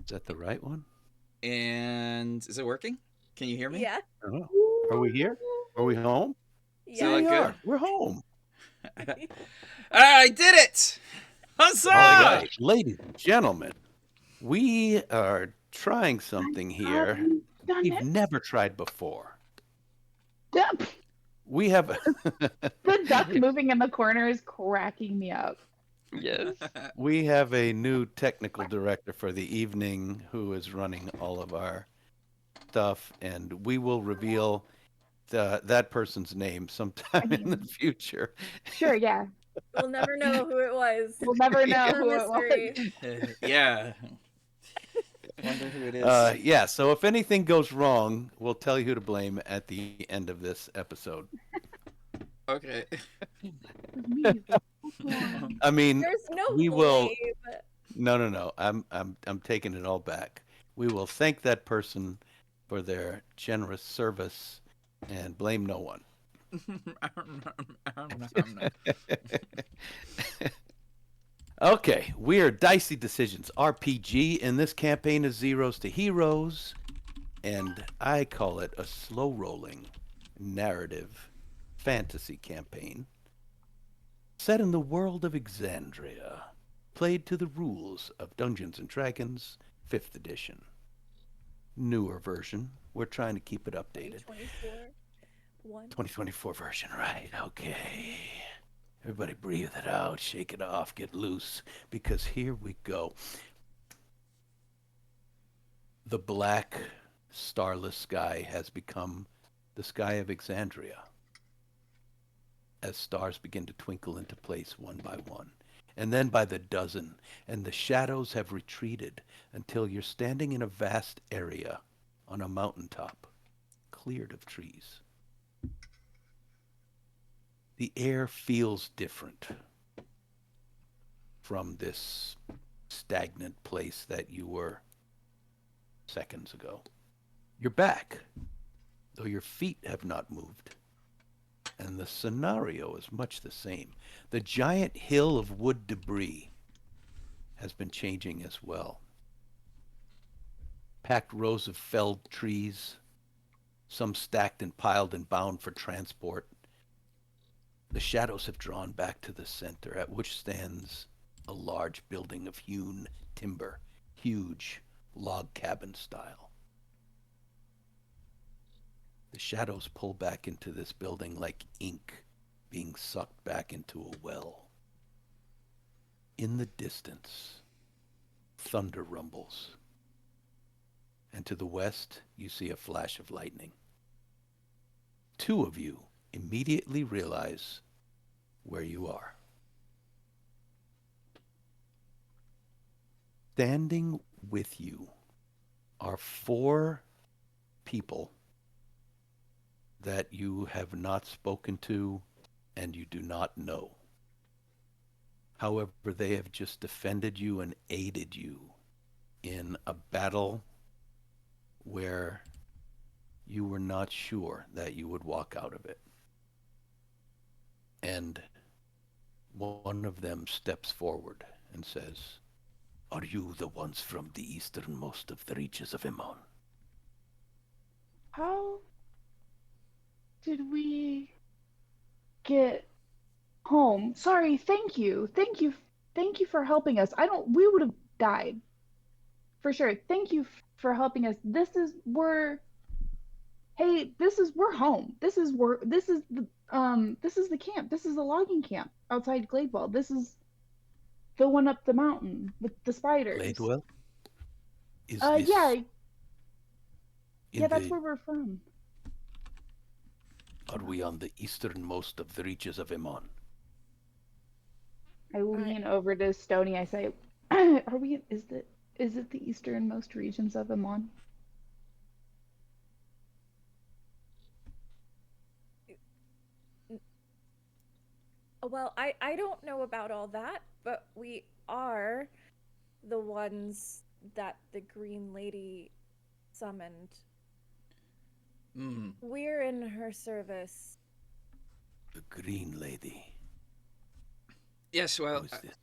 Is that the right one? And is it working? Can you hear me? Yeah. Oh, are we here? Are we home? Does Yeah, it Yeah. we look good? are. We're home. I did it! All Huzzah! right, ladies and gentlemen, we are trying I something have here you done we've it? never tried before. Yep. We have The duck moving in the corner is cracking me up. Yes. we have a new technical director for the evening who is running all of our stuff, and we will reveal that person's name sometime I in the mean, future. sure, yeah. We'll never know who it was. We'll never It's know a who it mystery. was. Yeah. Wonder who it is. Yeah, so if anything goes wrong, we'll tell you who to blame at the end of this episode. Okay. It was me the whole time. I mean, There's no we will. blame. No. I'm taking it all back. We will thank that person for their generous service and blame no one. Okay, we are Dicey Decisions RPG, and this campaign is Zeros to Heroes, and I call it a slow rolling narrative fantasy campaign set in the world of Exandria, played to the rules of Dungeons and Dragons 5th edition. Newer version. We're trying to keep it updated. 2024. 2024 version, right? Okay. Everybody breathe it out, shake it off, get loose, because here we go. The black, starless sky has become the sky of Exandria as stars begin to twinkle into place one by one, and then by the dozen, and the shadows have retreated until you're standing in a vast area on a mountaintop, cleared of trees. The air feels different from this stagnant place that you were seconds ago. You're back, though your feet have not moved. And the scenario is much the same. The giant hill of wood debris has been changing as well. Packed rows of felled trees, some stacked and piled and bound for transport. The shadows have drawn back to the center, at which stands a large building of hewn timber, huge log cabin style. The shadows pull back into this building like ink being sucked back into a well. In the distance, thunder rumbles. And to the west, you see a flash of lightning. Two of you immediately realize where you are. Standing with you are four people that you have not spoken to and you do not know. However, they have just defended you and aided you in a battle where you were not sure that you would walk out of it. And one of them steps forward and says, "Are you the ones from the easternmost of the reaches of Imon?" How did we get home? Sorry, thank you. Thank you for helping us. We would have died. For sure. Thank you for helping us. We're home. This is the camp. This is the logging camp outside Gladewell. This is the one up the mountain with the spiders. Gladewell? Is Yeah, this yeah, in that's the... where we're from. Are we on the easternmost of the reaches of Imon? I lean over to Stony. I say, "Are we? Is it the easternmost regions of Amon?" Well, I don't know about all that, but we are the ones that the Green Lady summoned. Hmm. We're in her service. The Green Lady. Yes, well, Who is this?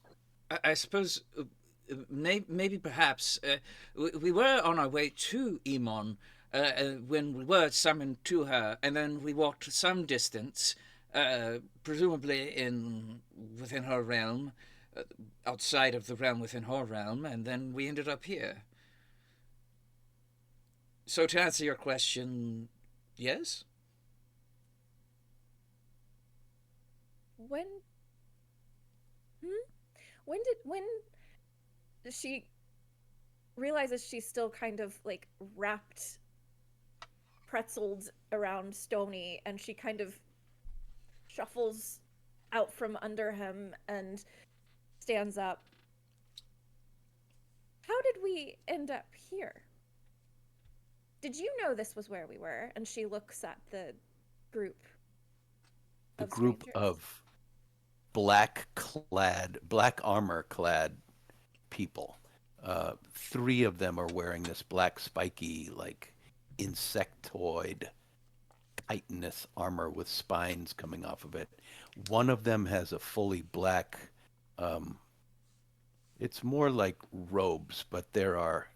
I suppose maybe perhaps we were on our way to Emon when we were summoned to her, and then we walked some distance, presumably within her realm, outside of the realm within her realm, and then we ended up here. So to answer your question, yes. When? When she realizes she's still kind of like wrapped, pretzeled around Stony, and she kind of shuffles out from under him and stands up. How did we end up here? Did you know this was where we were? And she looks at the group. The Of group strangers. of black armor clad people. Three of them are wearing this black spiky, like insectoid chitinous armor with spines coming off of it. One of them has a fully black, it's more like robes, but there are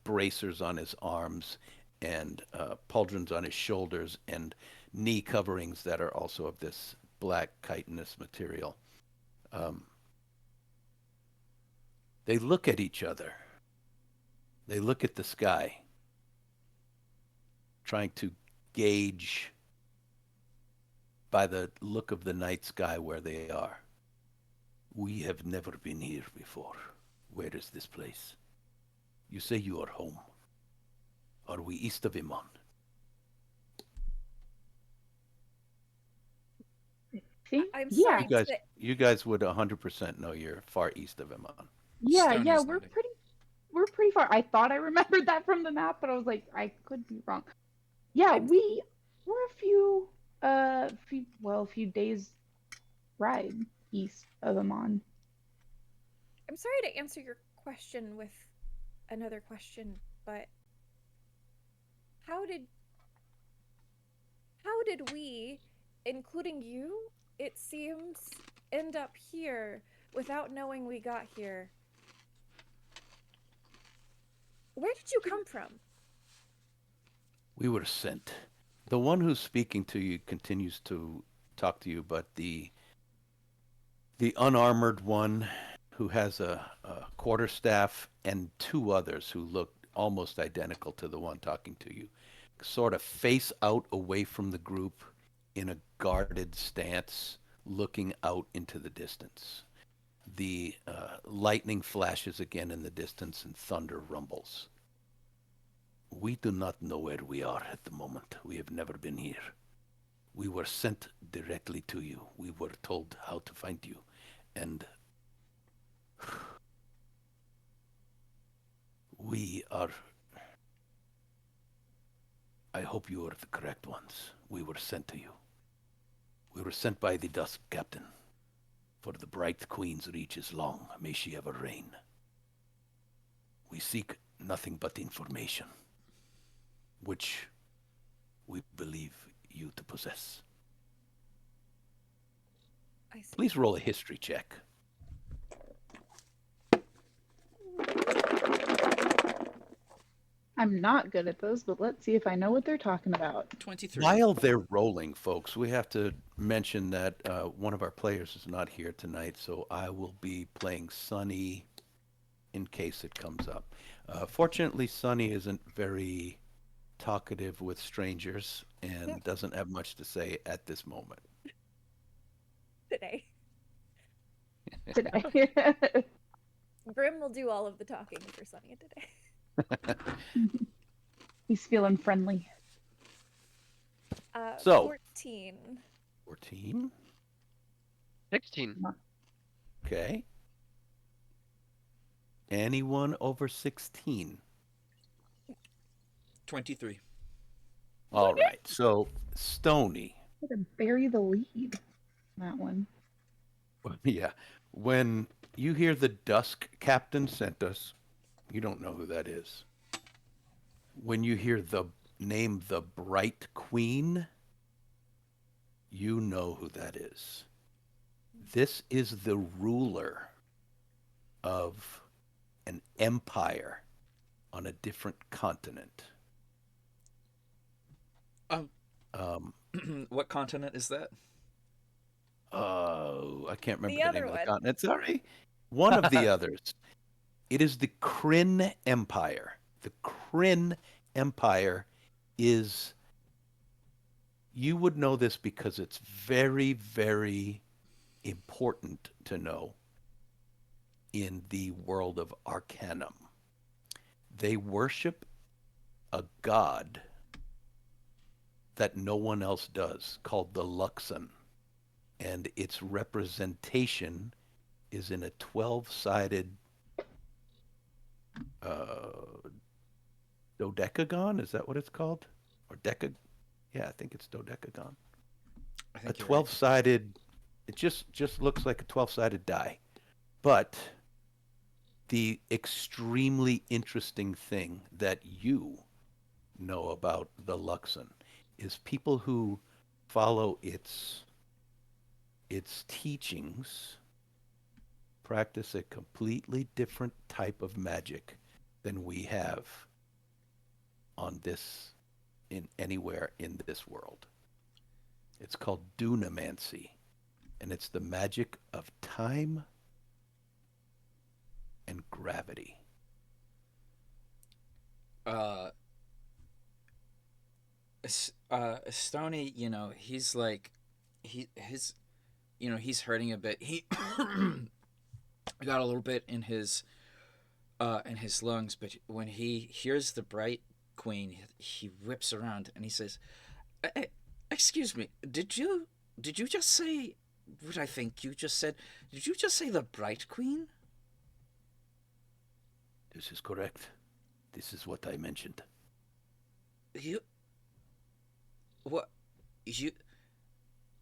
bracers on his arms and pauldrons on his shoulders and knee coverings that are also of this black chitinous material. They look at each other. They look at the sky, trying to gauge by the look of the night sky where they are. We have never been here before. Where is this place? You say you are home. Are we east of Iman? I'm Yeah. sorry. You guys would 100% know you're far east of Iman. Yeah, Stone yeah, is we're nodding. pretty far. I thought I remembered that from the map, but I was like, I could be wrong. Yeah, we're a few days ride east of Amon. I'm sorry to answer your question with another question, but how did we, including you, it seems, end up here without knowing we got here? Where did you come from? We were sent. The one who's speaking to you continues to talk to you, but the unarmored one who has a quarterstaff and two others who look almost identical to the one talking to you sort of face out away from the group in a guarded stance, looking out into the distance. The lightning flashes again in the distance and thunder rumbles. We do not know where we are at the moment. We have never been here. We were sent directly to you. We were told how to find you. And we are... I hope you are the correct ones. We were sent to you. We were sent by the Dusk Captain. For the bright queen's reach is long. May she ever reign. We seek nothing but information, which we believe you to possess. I see. Please roll a history check. I'm not good at those, but let's see if I know what they're talking about. 23. While they're rolling, folks, we have to mention that one of our players is not here tonight, so I will be playing Sunny in case it comes up. Fortunately, Sunny isn't very talkative with strangers and doesn't have much to say at this moment. Today. Today. Grim will do all of the talking for Sonia today. He's feeling friendly. So 14. 14. 16. Okay. Anyone over 16? 23. All right. So Stony. Way to bury the lead. That one. Yeah. When you hear the Dusk Captain sent us, you don't know who that is. When you hear the name the Bright Queen, you know who that is. This is the ruler of an empire on a different continent. Um, Um, what continent is that? oh, I can't remember The the other name of the one. continent. Sorry. One of the others. It is the Kryn Empire. The Kryn Empire is, you would know this because it's very, very important to know in the world of Arcanum. They worship a god that no one else does called the Luxon. And its representation is in a 12-sided uh, dodecagon. Is that what it's called? Or Yeah, I think it's dodecagon. I A think you're right. 12-sided. It just looks like a 12-sided die. But the extremely interesting thing that you know about the Luxon is people who follow its teachings practice a completely different type of magic than we have on this in anywhere in this world. It's called dunamancy, and it's the magic of time and gravity. Uh, Stony, he's like, his, he's hurting a bit. He got a little bit in his lungs, but when he hears the bright queen, he whips around and he says, "Excuse me, did you just say what I think you just said? Did you just say the bright queen?" This is correct. This is what I mentioned. You what you?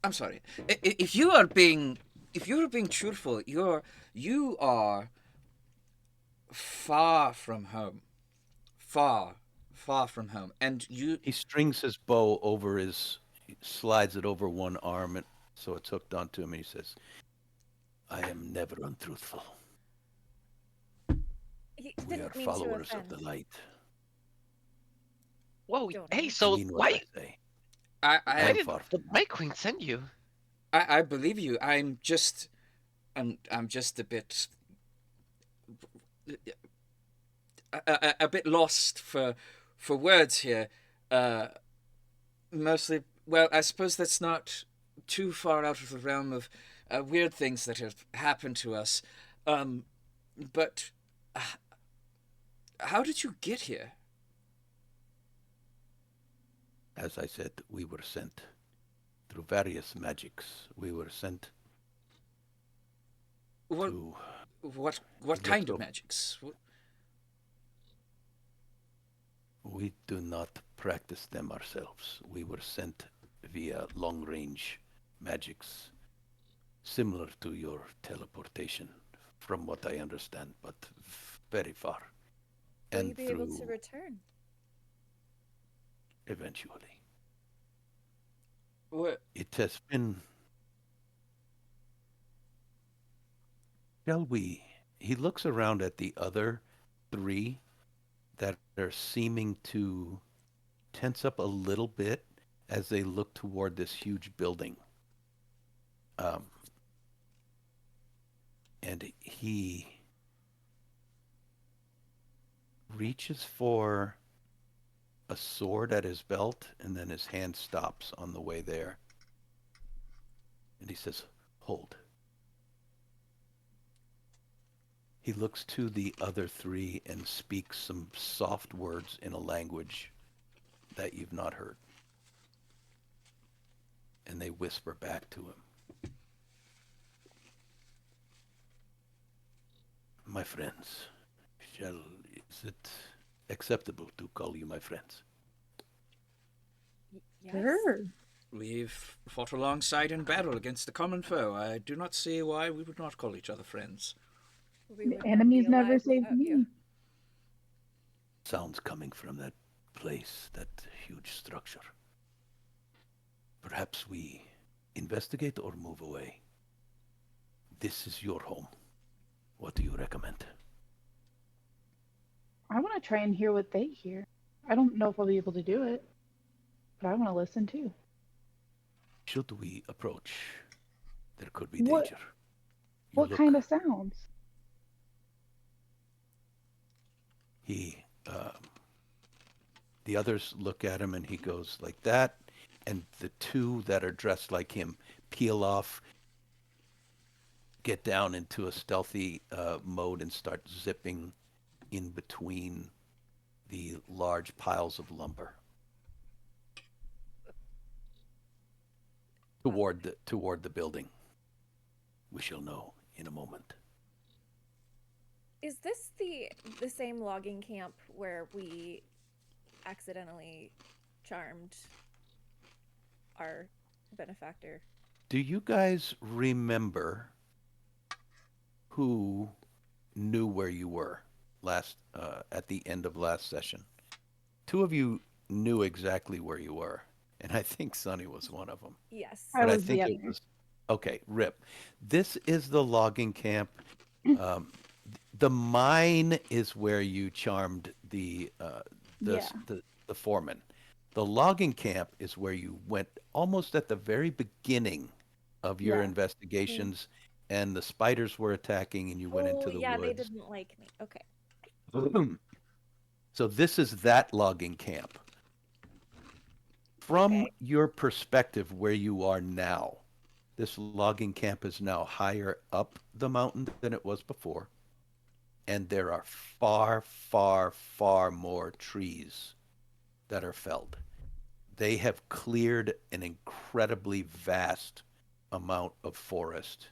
I'm sorry. If you are being truthful, you are far from home, far, far from home, and you. He strings his bow over he slides it over one arm, and so it's hooked onto him, and he says, I am never untruthful. He We are didn't mean to followers of offend. the light. Whoa, hey, Donate. I so mean what why I say. I I why am I did far the from Night Queen send you? I believe you. I'm just a bit lost for words here. Uh, Mostly, well, I suppose that's not too far out of the realm of weird things that have happened to us. Um, but uh, how did you get here? As I said, we were sent through various magics. We were sent What to. He what looks kind of over. magics? We do not practice them ourselves. We were sent via long range magics, similar to your teleportation, from what I understand, but very far. Will you And be able to through return? eventually. What? It has been. Shall we? He looks around at the other three that are seeming to tense up a little bit as they look toward this huge building. Um, and he reaches for a sword at his belt, and then his hand stops on the way there. And he says, Hold. He looks to the other three and speaks some soft words in a language that you've not heard. And they whisper back to him. My friends, is it acceptable to call you my friends? Yes. Sure. We've fought alongside in battle against a common foe. I do not see why we would not call each other friends. We would not be Enemies never alive saved without you. me. Sounds coming from that place, that huge structure. Perhaps we investigate or move away. This is your home. What do you recommend? want to try and hear what they hear. I don't know if I'll be able to do it, but I want to listen too. Should we approach, there could be What danger. You what kind of look. sounds? He, the others look at him and he goes like that. And the two that are dressed like him peel off, get down into a stealthy mode, and start zipping in between the large piles of lumber toward the building. We shall know in a moment. Is this the same logging camp where we accidentally charmed our benefactor? Do you guys remember who knew where you were last at the end of last session? Two of you knew exactly where you were, and I think Sonny was one of them. Yes. I But I was the think it other. was okay. Rip. This is the logging camp. Um, the mine is where you charmed Yeah. the foreman. The logging camp is where you went almost at the very beginning of your Yeah. investigations, and the spiders were attacking, and you went Oh, into the yeah, they woods. didn't like me. Okay. So this is that logging camp. From Okay. your perspective, where you are now, this logging camp is now higher up the mountain than it was before, and there are far, far, far more trees that are felled. They have cleared an incredibly vast amount of forest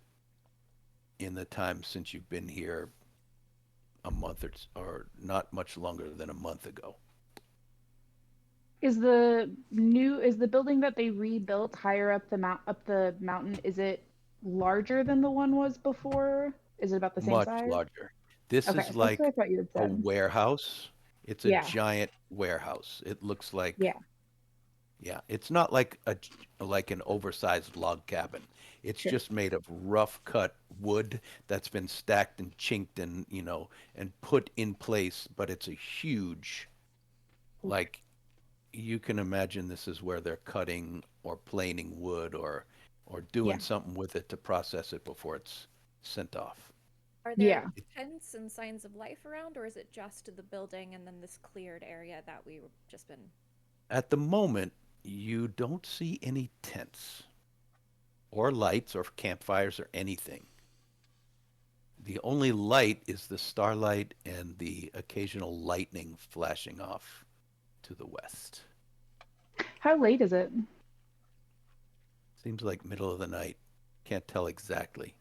in the time since you've been here a month or not much longer than a month ago. Is the building that they rebuilt higher up the mountain, is it larger than the one was before? Is it about the same Much size? larger. This Okay, is that's what I like thought you had a said. warehouse. It's a Yeah. giant warehouse. It looks like, Yeah. yeah, it's not like like an oversized log cabin. It's Sure. just made of rough cut wood that's been stacked and chinked and, and put in place, but it's a huge, Okay. like, you can imagine this is where they're cutting or planing wood or doing Yeah. something with it to process it before it's sent off. Are there Yeah. tents and signs of life around, or is it just the building and then this cleared area that we've just been? At the moment, you don't see any tents or lights or campfires or anything. The only light is the starlight and the occasional lightning flashing off to the west. How late is it? Seems like middle of the night. Can't tell exactly.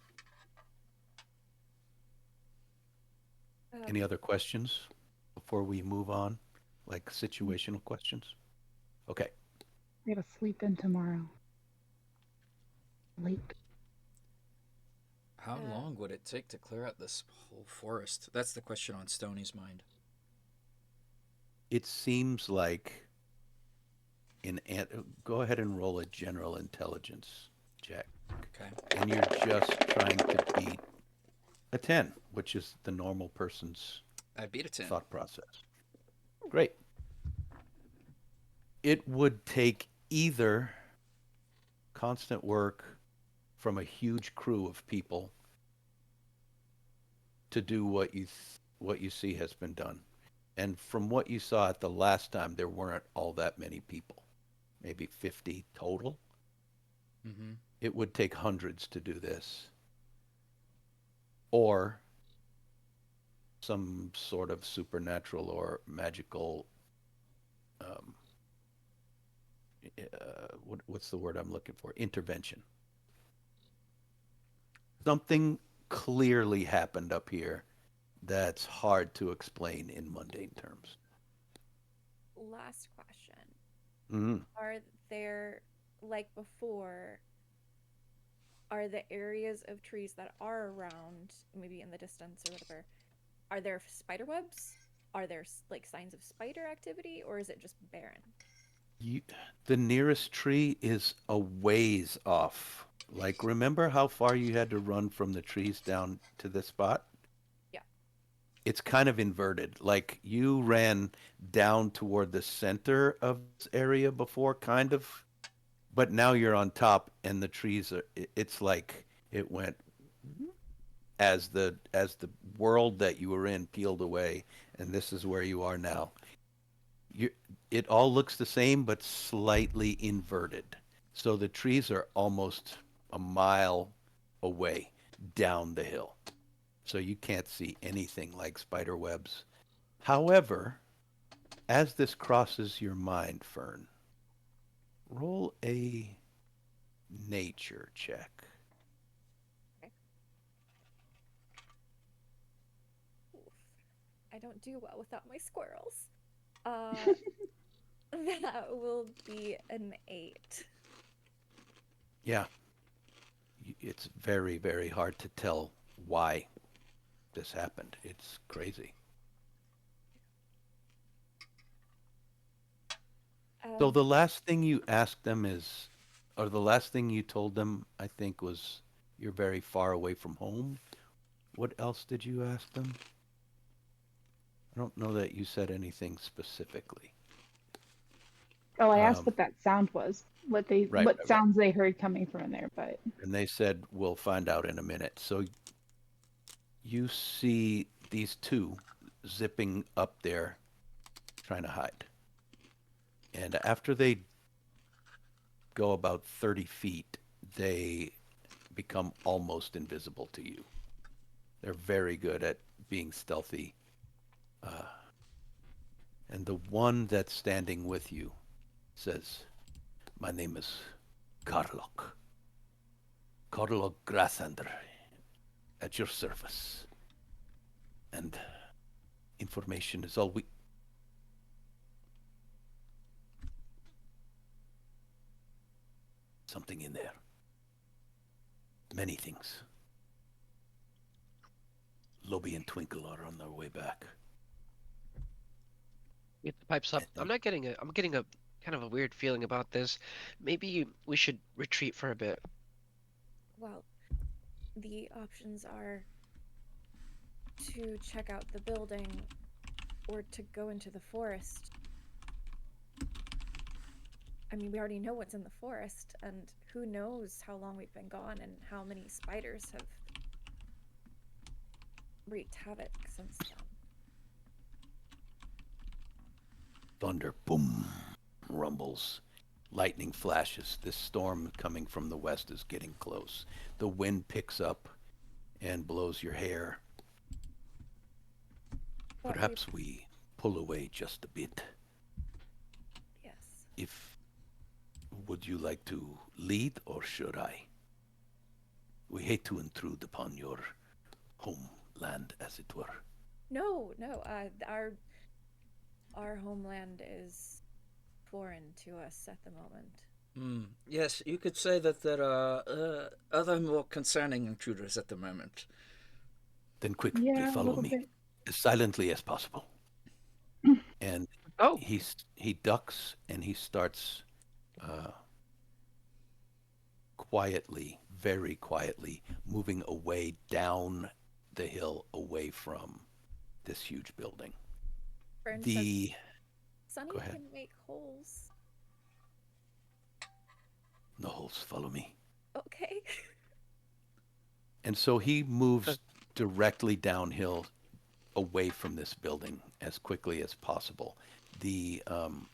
Any Um, other questions before we move on? Like situational questions? Okay. I gotta sleep in tomorrow. Late. How uh, long would it take to clear out this whole forest? That's the question on Stoney's mind. It seems like go ahead and roll a general intelligence check. Okay. And you're just trying to beat a 10, which is the normal person's I beat a 10. thought process. Great. It would take either constant work from a huge crew of people to do what you see has been done. And from what you saw at the last time, there weren't all that many people, maybe 50 total. Mm-hmm. It would take hundreds to do this, or some sort of supernatural or magical. Um, what's the word I'm looking for? Intervention. Something clearly happened up here that's hard to explain in mundane terms. last question. Hmm. Are there, like before, are the areas of trees that are around, maybe in the distance or whatever, are there spider webs? Are there like signs of spider activity, or is it just barren? You, the nearest tree is a ways off. Like, remember how far you had to run from the trees down to this spot? Yeah. it's kind of inverted. Like you ran down toward the center of this area before, kind of, but now you're on top, and the trees are. It's like it went as the world that you were in peeled away, and this is where you are now. You, it all looks the same, but slightly inverted. So the trees are almost a mile away down the hill. So you can't see anything like spider webs. However, as this crosses your mind, Fern, roll a nature check. Oof. I don't do well without my squirrels. Uh, that will be an 8. Yeah, it's very, very hard to tell why this happened. It's crazy. So Um, the last thing you asked them is, or the last thing you told them, I think, was you're very far away from home. What else did you ask them? I don't know that you said anything specifically. Oh, I asked Um, what that sound was, right, what right, right. sounds they heard coming from in there, but And they said, we'll find out in a minute. So you see these two zipping up there trying to hide. And after they go about 30 feet, they become almost invisible to you. They're very good at being stealthy. Uh, and the one that's standing with you says, my name is Karlok. Karlok Grassander, at your service. And information is all we... Something in there. Many things. Lobby and Twinkle are on their way back. Get the pipes up. And I'm getting a kind of a weird feeling about this. Maybe we should retreat for a bit. well, the options are to check out the building or to go into the forest. I mean, we already know what's in the forest, and who knows how long we've been gone and how many spiders have wreaked havoc since then. thunder, boom, rumbles. Lightning flashes. This storm coming from the west is getting close. The wind picks up and blows your hair. But Perhaps we pull away just a bit. yes. If would you like to lead or should I? We hate to intrude upon your homeland, as it were. No, no. Our homeland is foreign to us at the moment. Yes, you could say that there are other more concerning intruders at the moment. Then quickly yeah, a follow little me, bit. as silently as possible. And Oh, he ducks and he starts uh, quietly, very quietly, moving away down the hill, away from this huge building. Fern says, The Sunny Go ahead. can make holes. No holes, follow me. Okay. And so he moves directly downhill away from this building as quickly as possible. The um,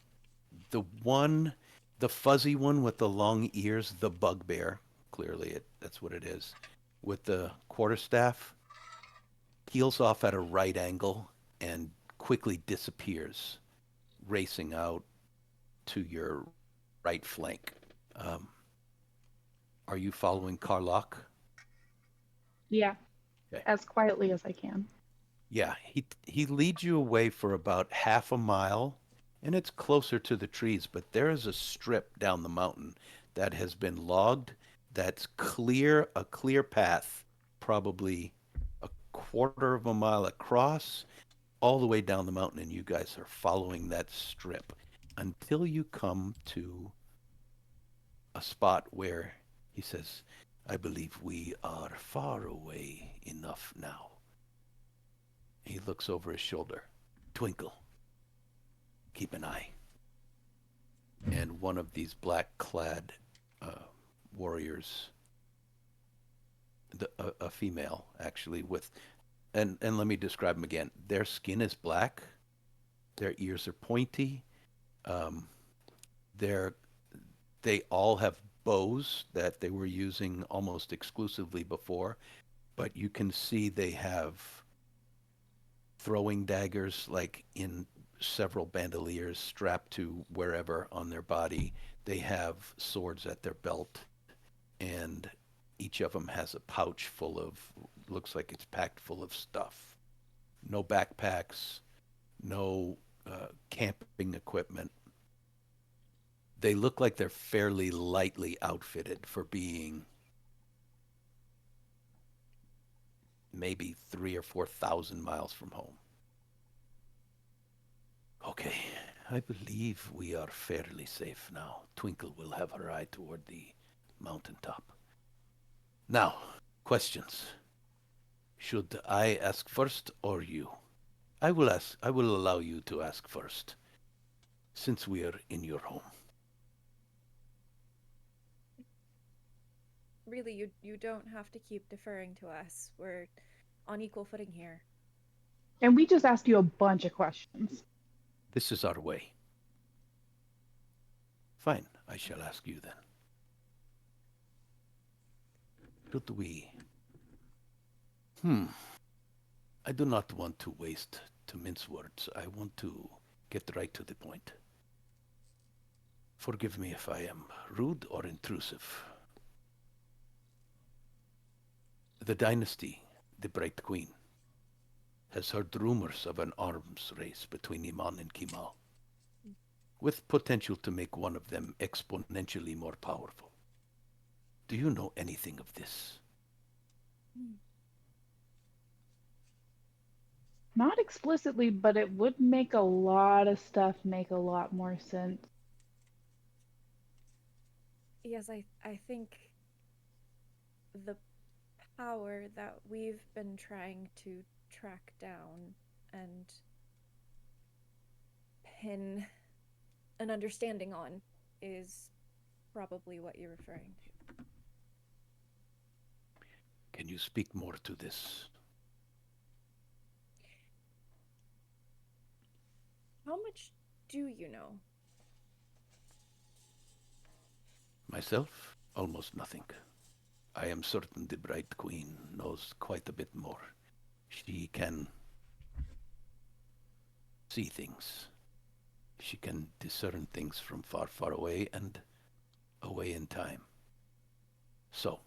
the one, the fuzzy one with the long ears, the bugbear, clearly that's what it is, with the quarterstaff, peels off at a right angle and quickly disappears, racing out to your right flank. Um, are you following Karlok? Yeah, Okay. as quietly as I can. Yeah, he leads you away for about half a mile, and it's closer to the trees, but there is a strip down the mountain that has been logged that's clear, a clear path, probably a quarter of a mile across, all the way down the mountain, and you guys are following that strip until you come to a spot where he says, I believe we are far away enough now. He looks over his shoulder. Twinkle. Keep an eye. And one of these black-clad warriors, a female actually, with, and let me describe them again. Their skin is black. Their ears are pointy. Um, they're they all have bows that they were using almost exclusively before, but you can see they have throwing daggers like in several bandoliers strapped to wherever on their body. They have swords at their belt, and each of them has a pouch full of, looks like it's packed full of stuff. No backpacks, no camping equipment. They look like they're fairly lightly outfitted for being maybe 3 or 4 thousand miles from home. Okay, I believe we are fairly safe now. Twinkle will have her eye toward the mountaintop. Now, questions. Should I ask first or you? I will ask. I will allow you to ask first, since we are in your home. Really, you don't have to keep deferring to us. We're on equal footing here. And we just asked you a bunch of questions. This is our way. Fine, I shall ask you then. Should we? I do not want to mince words. I want to get right to the point. Forgive me if I am rude or intrusive. The dynasty, the Bright Queen, has heard rumors of an arms race between Iman and Kimal, with potential to make one of them exponentially more powerful. Do you know anything of this? Not explicitly, but it would make a lot of stuff make a lot more sense. Yes, I think the power that we've been trying to track down and pin an understanding on is probably what you're referring to. Can you speak more to this? How much do you know? Myself, almost nothing. I am certain the Bright Queen knows quite a bit more. She can see things. She can discern things from far, far away and away in time. So,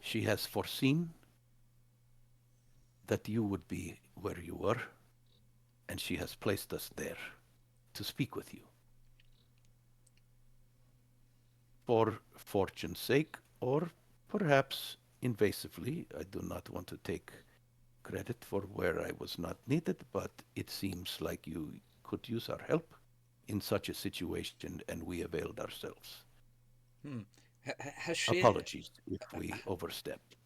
she has foreseen that you would be where you were, and she has placed us there to speak with you. For fortune's sake, or perhaps invasively, I do not want to take credit for where I was not needed, but it seems like you could use our help in such a situation, and we availed ourselves. Has she? Apologies if we overstepped.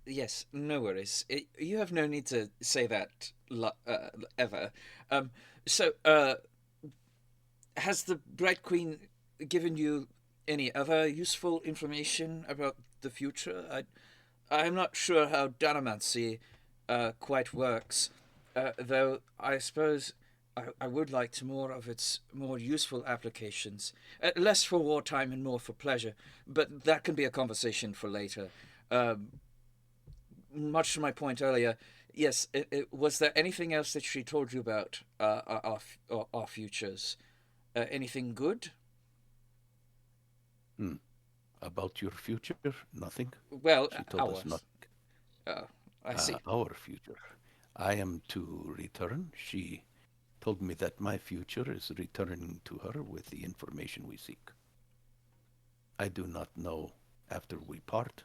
Yes, no worries. You have no need to say that ever. So, has the Bright Queen given you any other useful information about the future? I'm not sure how Danamancy quite works, though I suppose I would like to more of its more useful applications. Less for wartime and more for pleasure, but that can be a conversation for later. Much to my point earlier, yes, was there anything else that she told you about our futures? Anything good? About your future, nothing. Well, She told us ours. nothing. I see. Our future. I am to return. She told me that my future is returning to her with the information we seek. I do not know, after we part,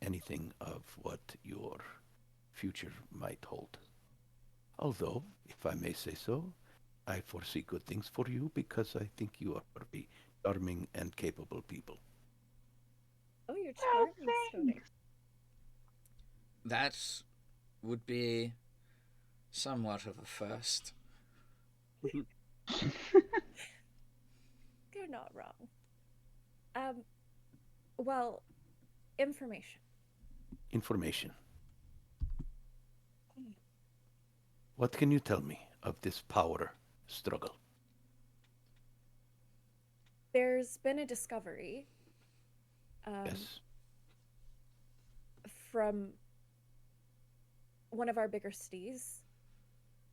anything of what your future might hold. Although, if I may say so, I foresee good things for you because I think you are a charming and capable people. Oh, you're Oh, charming, Stony. thanks. That would be somewhat of a first. You're not wrong. Well, information. Information. What can you tell me of this power struggle? There's been a discovery Yes. from one of our bigger cities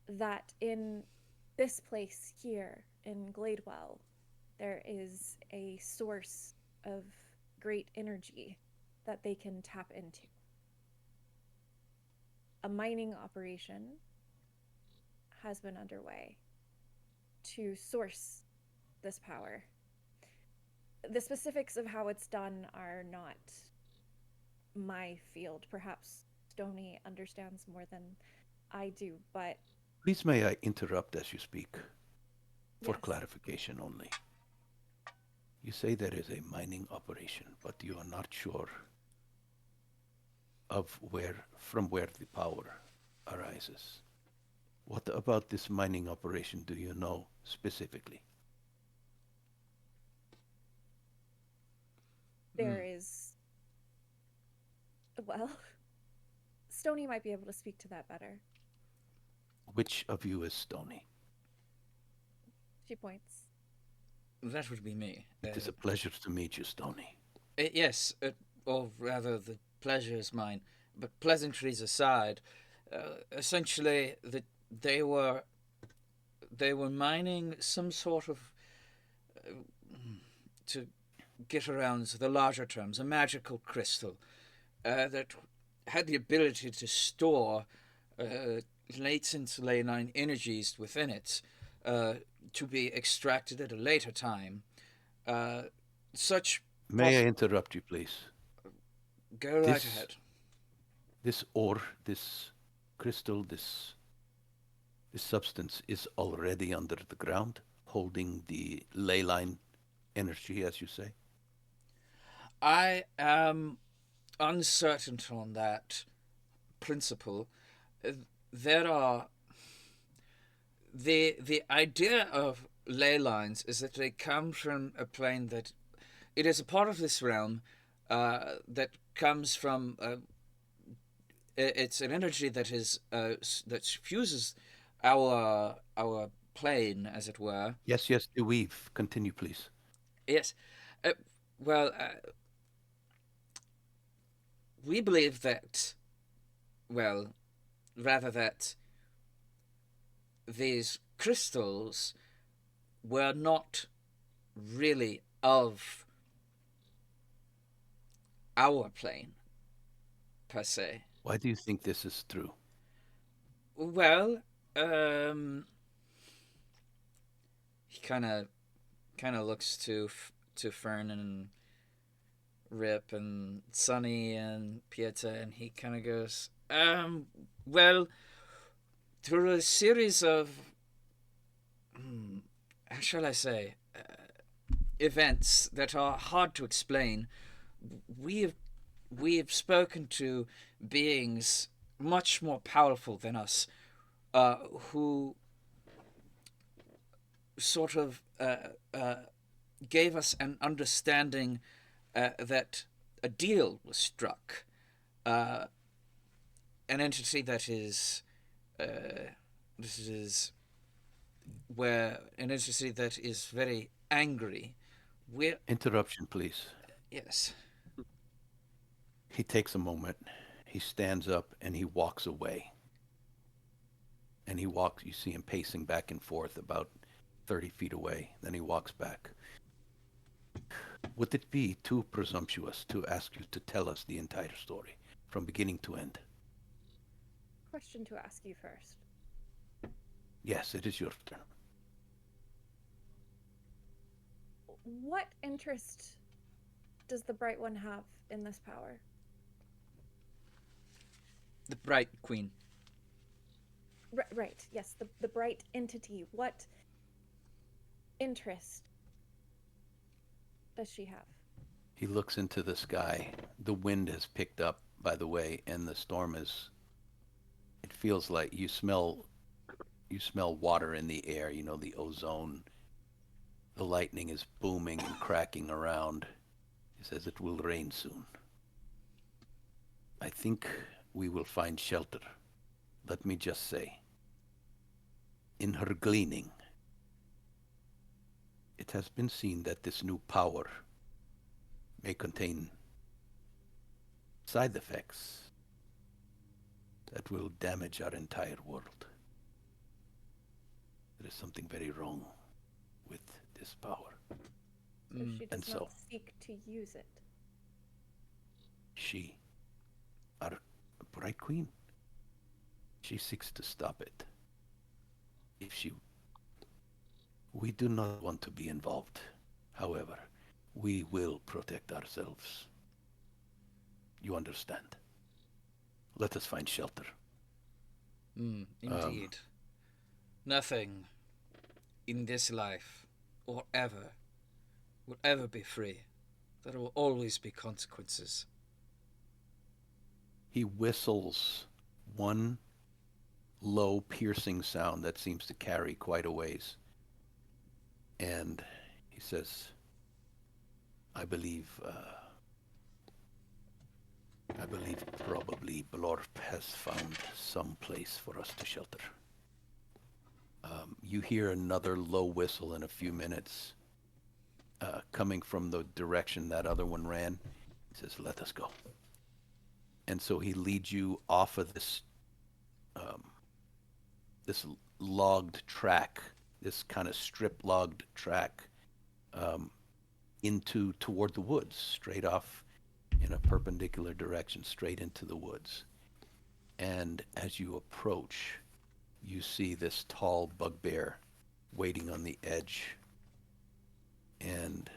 that in this place here in Gladewell, there is a source of great energy that they can tap into. A mining operation has been underway to source this power. The specifics of how it's done are not my field. Perhaps Stony understands more than I do, but Please may I interrupt as you speak for yes. clarification only. You say there is a mining operation, but you are not sure of from where the power arises. What about this mining operation do you know specifically? There is, well, Stony might be able to speak to that better. Which of you is Stony? She points. That would be me. It is a pleasure to meet you, Stony. Yes, or rather, the pleasure is mine. But pleasantries aside, essentially, they were mining some sort of to get around the larger terms, a magical crystal that had the ability to store latent ley line energies within it to be extracted at a later time. Such May I interrupt you, please? Go right ahead. This ore, this crystal, this substance is already under the ground, holding the ley line energy, as you say? I am uncertain on that principle. There are the idea of ley lines is that they come from a plane that it is a part of this realm that comes from it's an energy that is that fuses our plane, as it were. Yes, the weave. Continue, please. Yes. Well, we believe that, well, rather that these crystals were not really of our plane, per se. Why do you think this is true? Well, he kind of looks to Fern and Rip and Sunny and Pieta, and he kind of goes, well, through a series of, how shall I say, events that are hard to explain, we have spoken to beings much more powerful than us, who sort of gave us an understanding that a deal was struck. An entity that is this is where an entity that is very angry. Interruption, please. Yes. He takes a moment. He stands up and he walks away. And you see him pacing back and forth about 30 feet away. Then he walks back. Would it be too presumptuous to ask you to tell us the entire story from beginning to end? Question to ask you first. Yes, it is your turn. What interest does the Bright One have in this power? The Bright Queen. Right, yes, the bright entity. What interest does she have? He looks into the sky. The wind has picked up, by the way, and the storm is... It feels like you smell You smell water in the air, you know, the ozone. The lightning is booming and cracking around. He says it will rain soon. I think we will find shelter. Let me just say, in her gleaning, it has been seen that this new power may contain side effects that will damage our entire world. There is something very wrong with this power. So she And does not so seek to use it. she, our bright queen, she seeks to stop it. If she, we do not want to be involved. However, we will protect ourselves. You understand? Let us find shelter. Indeed. Nothing in this life or ever will ever be free. There will always be consequences. He whistles one low, piercing sound that seems to carry quite a ways. And he says, I believe probably Blorp has found some place for us to shelter. You hear another low whistle in a few minutes coming from the direction that other one ran. He says, let us go. And so he leads you off of this logged track, this kind of strip logged track, into toward the woods, straight off in a perpendicular direction, straight into the woods. And as you approach, you see this tall bugbear waiting on the edge, and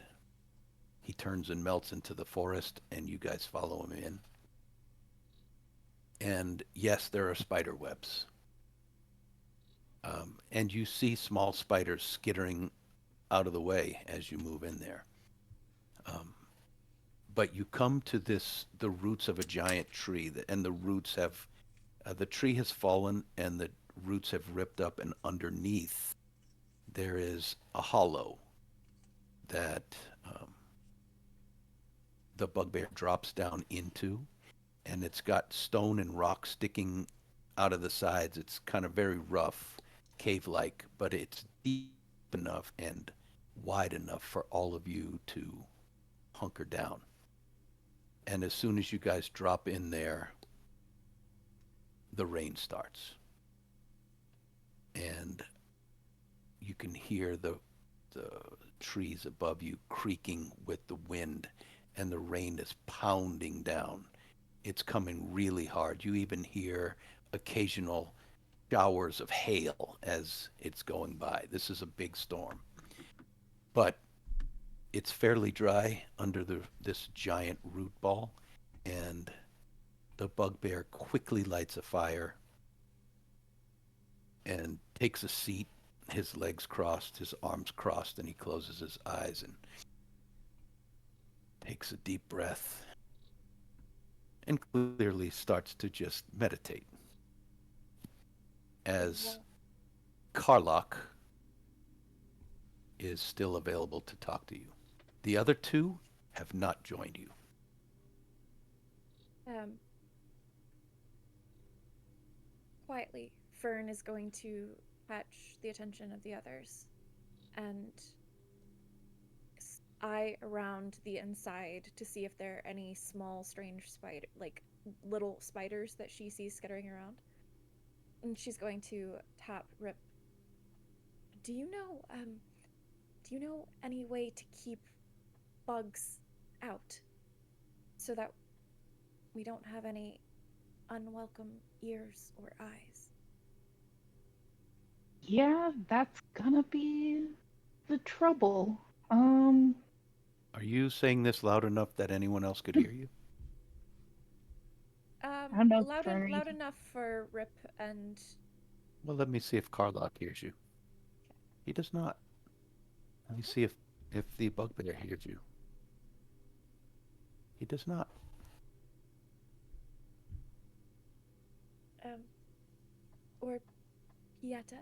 he turns and melts into the forest, and you guys follow him in. And yes, there are spider webs. And you see small spiders skittering out of the way as you move in there. But you come to the roots of a giant tree, and the roots have, the tree has fallen and the roots have ripped up, and underneath there is a hollow that the bugbear drops down into, and it's got stone and rock sticking out of the sides. It's kind of very rough, cave-like, but it's deep enough and wide enough for all of you to hunker down. And as soon as you guys drop in there, the rain starts. And you can hear the trees above you creaking with the wind, and the rain is pounding down. It's coming really hard. You even hear occasional showers of hail as it's going by. This is a big storm. But it's fairly dry under this giant root ball, and the bugbear quickly lights a fire and takes a seat, his legs crossed, his arms crossed, and he closes his eyes and takes a deep breath and clearly starts to just meditate. As Karlach is still available to talk to you. The other two have not joined you. Quietly, Fern is going to catch the attention of the others and eye around the inside to see if there are any small, strange little spiders that she sees skittering around. And she's going to tap Rip. Do you know any way to keep bugs out so that we don't have any unwelcome ears or eyes? Yeah, that's gonna be the trouble. Are you saying this loud enough that anyone else could hear you? I don't know, Loud enough for Rip and... Well, let me see if Karlach hears you. He does not. Let me see if the bugbear hears you. He does not. Or Yetta,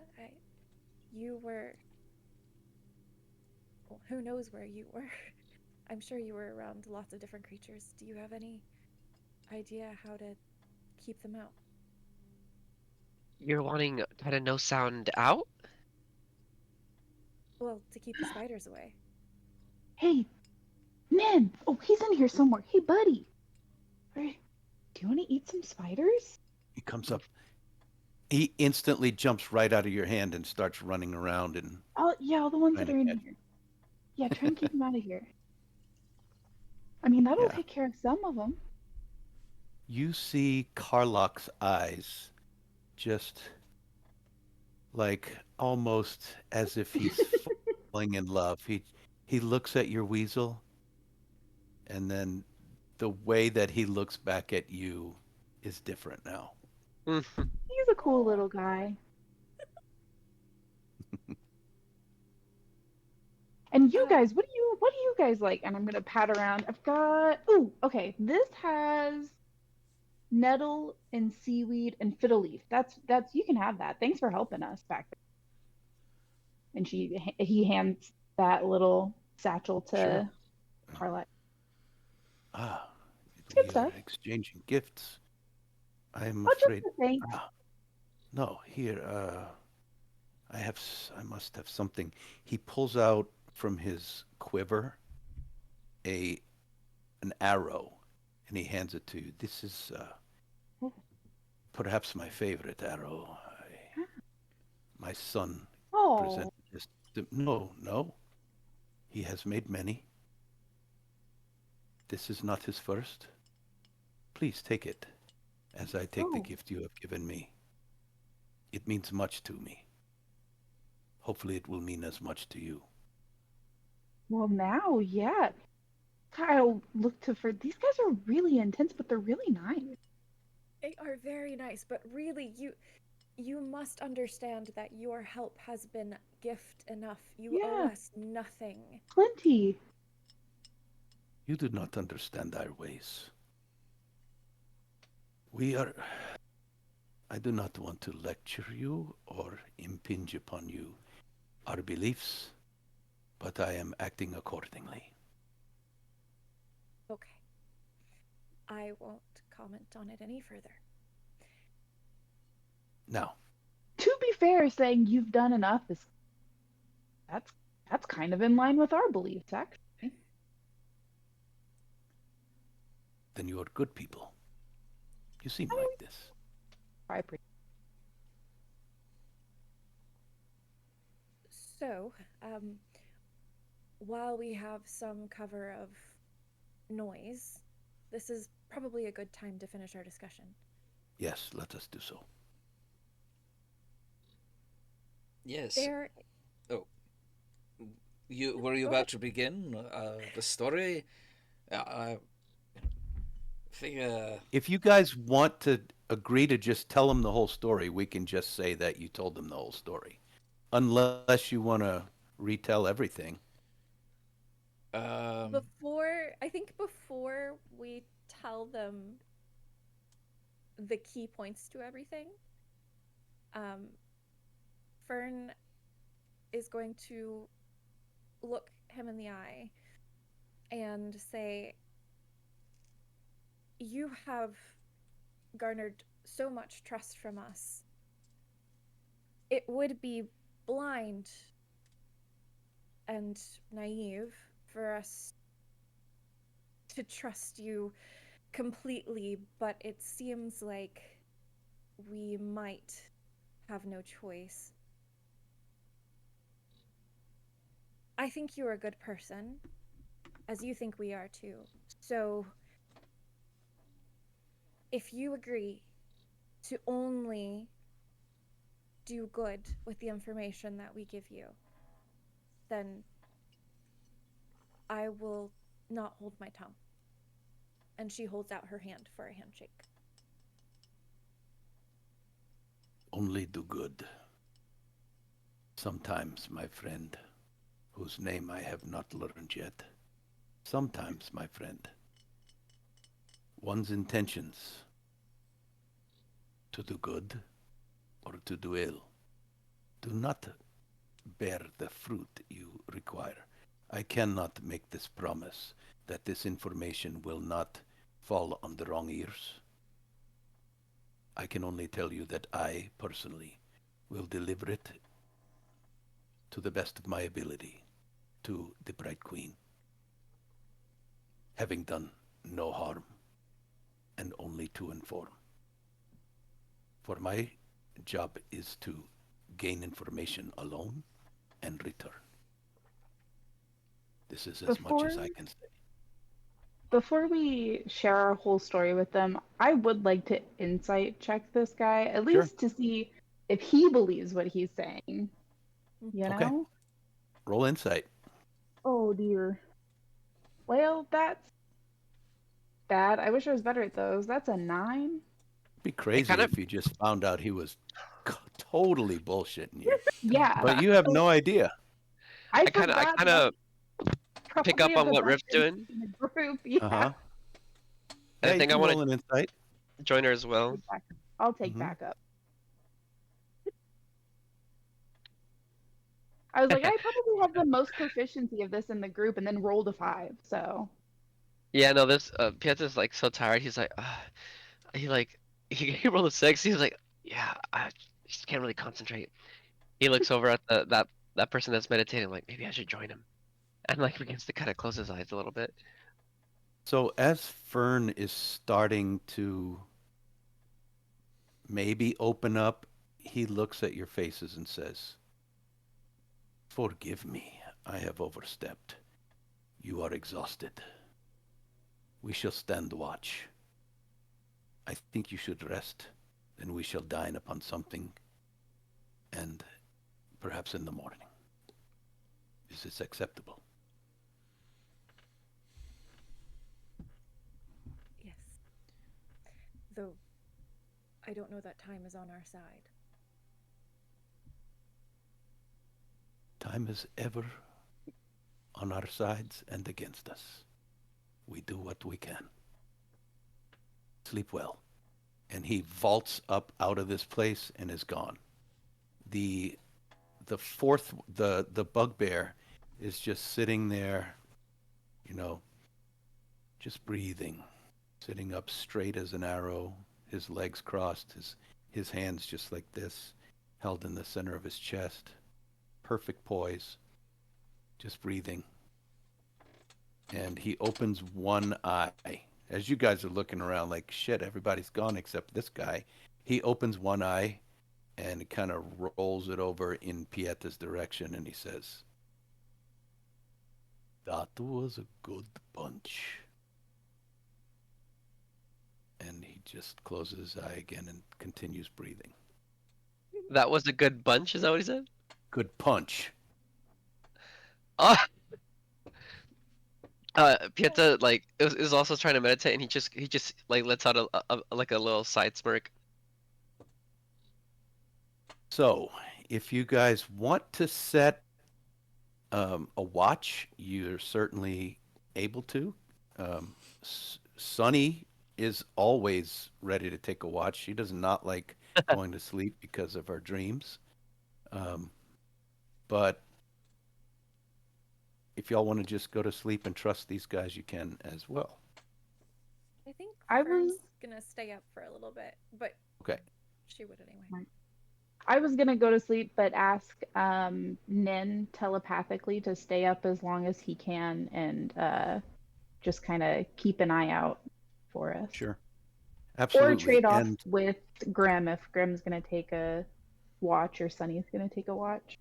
you were. Well, who knows where you were? I'm sure you were around lots of different creatures. Do you have any idea how to keep them out? You're wanting kind of no sound out? Well, to keep the spiders away. Hey, man! Oh, he's in here somewhere. Hey, buddy! Do you want to eat some spiders? He comes up. He instantly jumps right out of your hand and starts running around and Oh, yeah, all the ones trying that to are in catch. here. Yeah, try and keep them out of here. I mean, that'll Yeah. take care of some of them. You see Carlock's eyes just like almost as if he's falling in love. He looks at your weasel, and then the way that he looks back at you is different now. Mhm. He's a cool little guy. And you Uh, guys, what do you guys like? And I'm gonna pat around. I've got okay. This has nettle and seaweed and fiddle leaf. That's you can have that. Thanks for helping us back there. And he hands that little satchel Sure. to Carla. Ah, It's good we are stuff. exchanging gifts. I'm Oh, just afraid. a thanks. Ah, no, here. I must have something. He pulls out from his quiver a an arrow, and he hands it to you. This is Oh, perhaps my favorite arrow. My son oh, presented this. No, no. He has made many. This is not his first. Please take it, as I take the oh. gift you have given me. It means much to me. Hopefully, it will mean as much to you. Well, now, yeah. I'll look to for these guys are really intense, but they're really nice. they are very nice, but really, you must understand that your help has been gift enough. You owe Yeah, us nothing. plenty. You do not understand our ways. We are. I do not want to lecture you or impinge upon you our beliefs, but I am acting accordingly. Okay. I won't comment on it any further. Now, To be fair, saying you've done enough is that's that's kind of in line with our beliefs, actually. then you are good people. You seem I mean, like we this. try pretty. So, while we have some cover of noise, this is probably a good time to finish our discussion. Yes, let us do so. Yes. There, Oh, were you go ahead. about to begin the story? I figure. If you guys want to agree to just tell them the whole story, we can just say that you told them the whole story. Unless you want to retell everything. Um, I think before we tell them the key points to everything, um, Fern is going to look him in the eye and say, "You have garnered so much trust from us. It would be blind and naive for us to trust you completely, but it seems like we might have no choice. I think you're a good person, as you think we are too. So, if you agree to only do good with the information that we give you, then I will not hold my tongue." And she holds out her hand for a handshake. Only do good. Sometimes, my friend, whose name I have not learned yet, sometimes, my friend, one's intentions to do good or to do ill do not bear the fruit you require. I cannot make this promise that this information will not fall on the wrong ears. I can only tell you that I personally will deliver it to the best of my ability to the Bright Queen, having done no harm and only to inform. For my job is to gain information alone and return. This is as much Before as I can say. before we share our whole story with them, I would like to insight check this guy, at Sure. least to see if he believes what he's saying. You Okay. know? Roll insight. Oh dear. Well, that's bad. I wish I was better at those. That's a 9. It'd be It crazy kind of if you just found out he was totally bullshitting you. Yeah. But you have So no idea. I I kind forgot of that I'm pick up probably of on the what best Rift's doing, in the group. Yeah. Uh-huh. and Yeah, I you think I can want roll an insight. to join her as well. I'll take Mhm. backup. I was like, I probably have the most proficiency of this in the group, and then rolled a 5. So Yeah, no, this Pietro's like so tired. He's like, he like he rolled a 6. He's like, yeah, I just can't really concentrate. He looks over at that person that's meditating, like maybe I should join him, and like begins to kind of close his eyes a little bit. So as Fern is starting to maybe open up, he looks at your faces and says, "Forgive me. I have overstepped. You are exhausted. We shall stand watch. I think you should rest. Then we shall dine upon something, and perhaps in the morning. Is this acceptable?" Yes. Though I don't know that time is on our side. Time is ever on our sides and against us. We do what we can. Sleep well. And he vaults up out of this place and is gone. The the bugbear is just sitting there, you know, just breathing, sitting up straight as an arrow, his legs crossed, his hands just like this, held in the center of his chest, perfect poise, just breathing. And he opens one eye. As you guys are looking around like, shit, everybody's gone except this guy. He opens one eye and kind of rolls it over in Pieta's direction and he says, "That was a good punch." And he just closes his eye again and continues breathing. That was a good bunch. Is that what he said? Good punch. Oh, Pieta like is also trying to meditate, and he just like lets out like a little side smirk. So, if you guys want to set a watch, you're certainly able to. Sunny is always ready to take a watch. She does not like going to sleep because of her dreams. Um, but if y'all want to just go to sleep and trust these guys, you can as well. I think I Fern's was gonna stay up for a little bit, but Okay. she would anyway. I was gonna go to sleep, but ask Nin telepathically to stay up as long as he can and just kind of keep an eye out for us. Sure. Or Absolutely. trade off And with Grim if Grim's gonna take a watch or Sunny's gonna take a watch.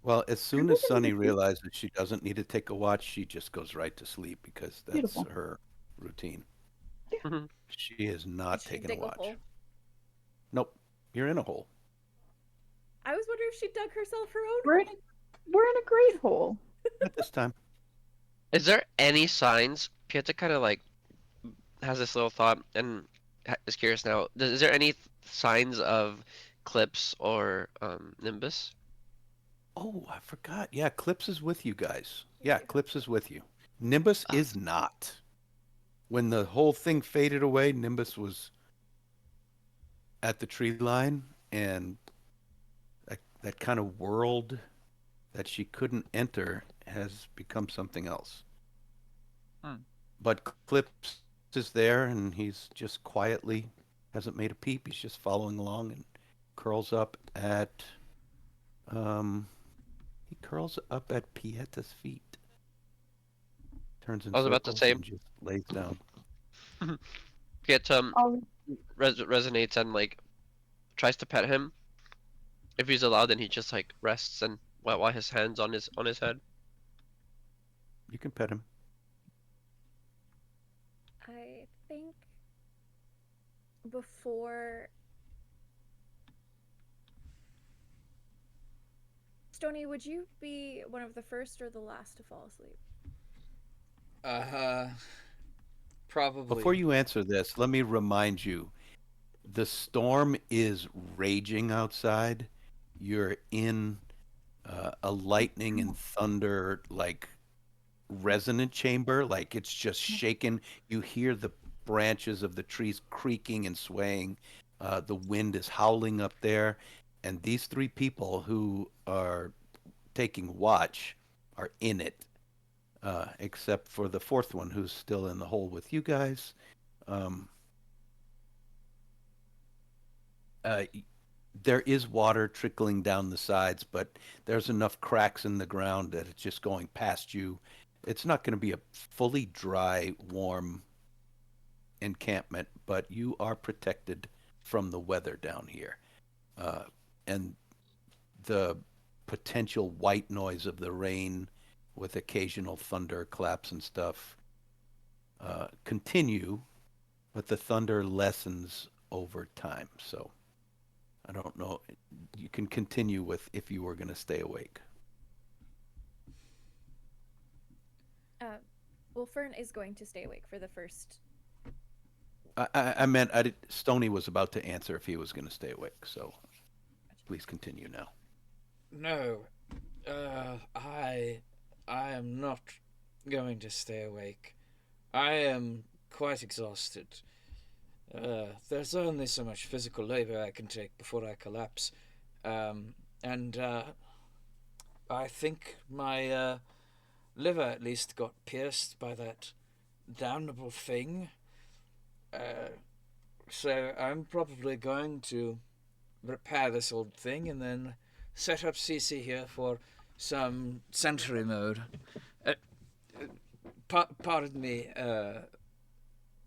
well, as soon Grim as doesn't Sunny need to sleep. realizes she doesn't need to take a watch, she just goes right to sleep because that's Beautiful. her routine. Mhm. She is not She taking a dig a watch. hole. Nope. You're in a hole. I was wondering if she dug herself her own We're in hole. we're in a great hole. At this time. Is there any signs? Pieta kind of like has this little thought and is curious now. Is there any signs of Clips or Nimbus? Oh, I forgot. Yeah, Clips is with you guys. Yeah, Clips is with you. Nimbus Ah, is not. When the whole thing faded away, Nimbus was at the tree line, and that kind of world that she couldn't enter has become something else. Hmm. But Clips is there, and he's just quietly hasn't made a peep. He's just following along and curls up at he curls up at Pieta's feet, turns in I was about to circles, say, and just lays down. Piet I'll resonates and like tries to pet him. If he's allowed, then he just like rests and while his hands on his head. You can pet him. I think before Stony, would you be one of the first or the last to fall asleep? Probably. Before you answer this, let me remind you, the storm is raging outside. You're in a lightning and thunder like resonant chamber, like it's just shaking. You hear the branches of the trees creaking and swaying. The wind is howling up there, and these three people who are taking watch are in it, except for the fourth one who's still in the hole with you guys. Um, uh, there is water trickling down the sides, but there's enough cracks in the ground that it's just going past you. It's not going to be a fully dry, warm encampment, but you are protected from the weather down here. And the potential white noise of the rain with occasional thunder claps and stuff continue, but the thunder lessens over time. So I don't know. You can continue with if you were going to stay awake. Well, Fern is going to stay awake for the first. I meant Stony was about to answer if he was going to stay awake. So please continue now. No, I am not going to stay awake. I am quite exhausted. There's only so much physical labor I can take before I collapse, and I think my liver at least got pierced by that damnable thing. So I'm probably going to repair this old thing and then set up CC here for some sentry mode. Pardon me,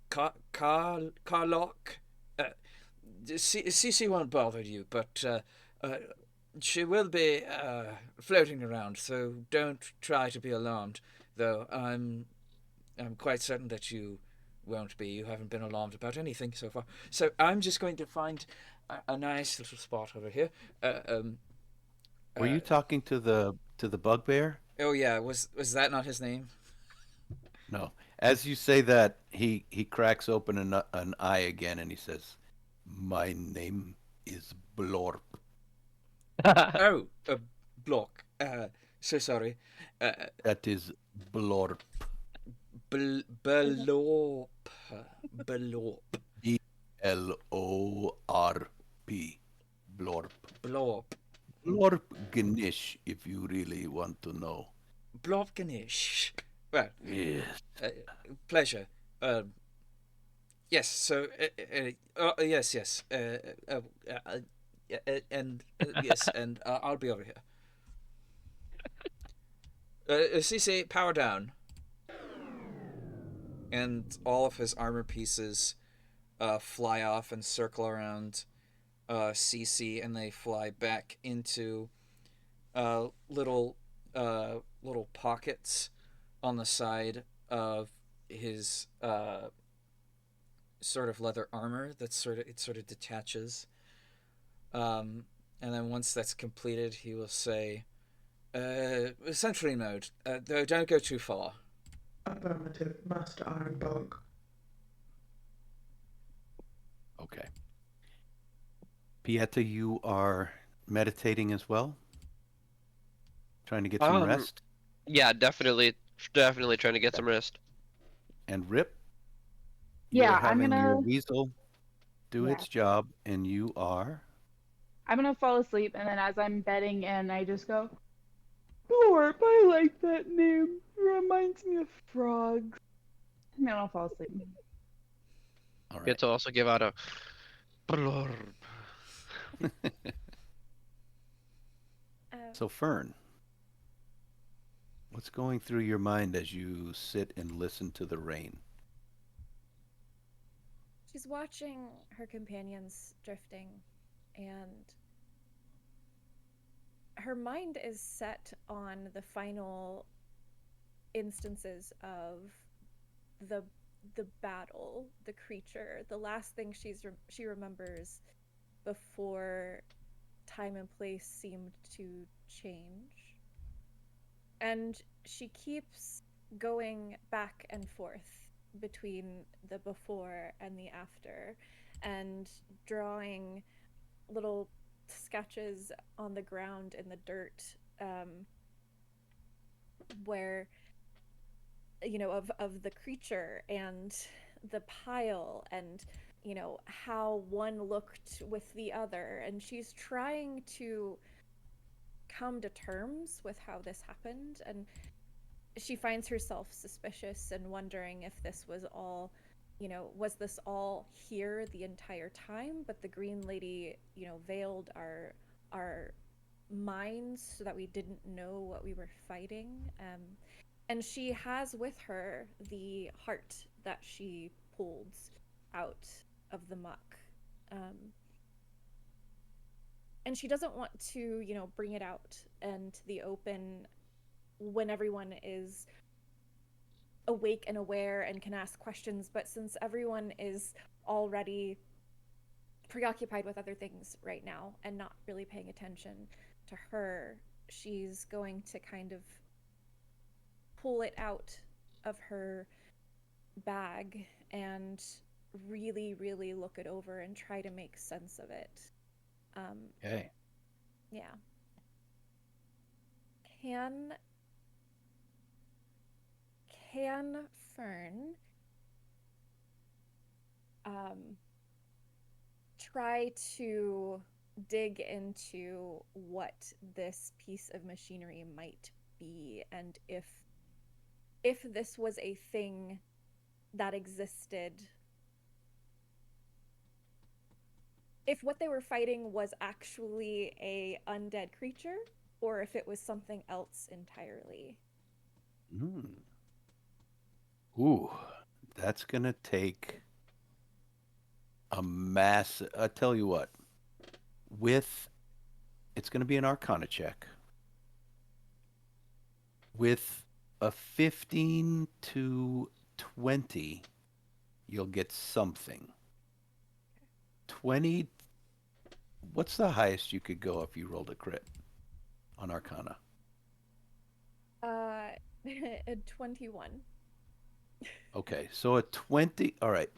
Carlock. CC won't bother you, but she will be floating around, so don't try to be alarmed. Though I'm quite certain that you won't be. You haven't been alarmed about anything so far. So I'm just going to find a nice little spot over here. Were you talking to the bugbear? Oh yeah, was that not his name? No. As you say that, he cracks open an eye again and he says, "My name is Blorp." Oh, block. So sorry. That is Blorp. Belorp. Belorp. Blorp. Blorp. Blorp. Blorp Gnish, if you really want to know. Blobganish. Well, Yes. pleasure. Yes. So, yes. And yes, and I'll be over here. CC, power down. And all of his armor pieces fly off and circle around CC, and they fly back into little pockets on the side of his sort of leather armor. It sort of detaches. And then once that's completed, he will say, "Sentry mode. Though don't go too far." Affirmative, Master Ironbog. Okay. Pieta, you are meditating as well? Trying to get some rest? Yeah, definitely trying to get some rest. And Rip? Yeah, You're I'm having your gonna. weasel do Yeah. its job, and you are? I'm gonna fall asleep, and then as I'm bedding in, I just go, Blorp, I like that name. It reminds me of frogs. And then I'll fall asleep. All right. Pietro also give out a blurb. Uh, So Fern, what's going through your mind as you sit and listen to the rain? she's watching her companions drifting, and her mind is set on the final instances of the the battle, the creature, the last thing she remembers before time and place seemed to change. And she keeps going back and forth between the before and the after, and drawing little sketches on the ground in the dirt, where of the creature and the pile, and how one looked with the other, and she's trying to come to terms with how this happened. And she finds herself suspicious and wondering if this was all, was this all here the entire time, but the green lady, veiled our minds so that we didn't know what we were fighting. And she has with her the heart that she pulled out of the muck. Um, and she doesn't want to, bring it out and the open when everyone is awake and aware and can ask questions. But since everyone is already preoccupied with other things right now and not really paying attention to her, she's going to kind of pull it out of her bag and really, really look it over and try to make sense of it. Okay. Yeah. Can Fern try to dig into what this piece of machinery might be, and if this was a thing that existed, if what they were fighting was actually a undead creature, or if it was something else entirely. Mm. Ooh, that's gonna take a mass. I tell you what, with it's gonna be an Arcana check with a 15 to 20. You'll get something. 20. What's the highest you could go if you rolled a crit on Arcana? Uh, a 21. Okay, so a 20. All right,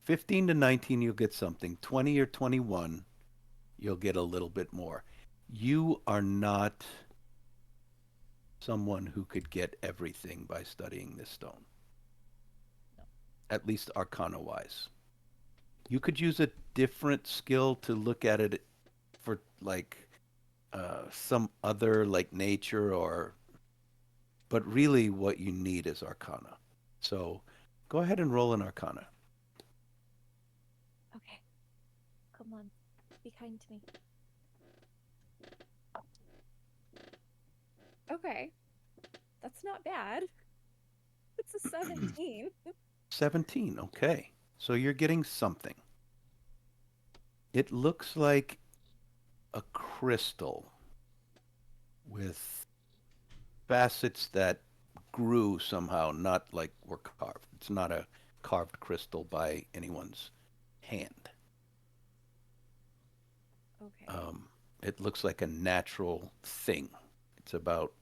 15 to 19, you'll get something. 20 or 21, you'll get a little bit more. You are not someone who could get everything by studying this stone, No. at least Arcana wise. You could use a different skill to look at it for like some other like nature or, but really what you need is Arcana. So go ahead and roll an Arcana. Okay. Come on. Be kind to me. Okay. That's not bad. It's a 17. 17, okay. So you're getting something. It looks like a crystal with facets that grew somehow, not like were carved. It's not a carved crystal by anyone's hand. Okay. It looks like a natural thing. It's about,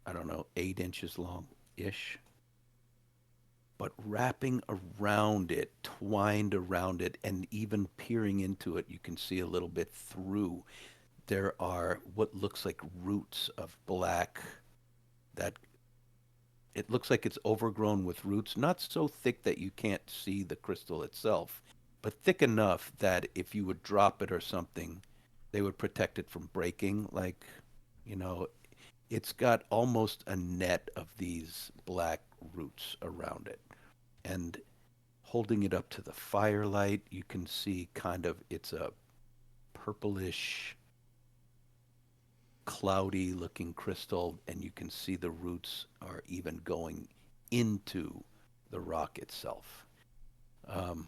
I don't know, 8 inches long ish. But wrapping around it, twined around it, and even peering into it, you can see a little bit through. There are what looks like roots of black that it looks like it's overgrown with roots, not so thick that you can't see the crystal itself, but thick enough that if you would drop it or something, they would protect it from breaking. Like, you know, it's got almost a net of these black roots around it. And holding it up to the firelight, you can see kind of it's a purplish, cloudy looking crystal, and you can see the roots are even going into the rock itself. Um,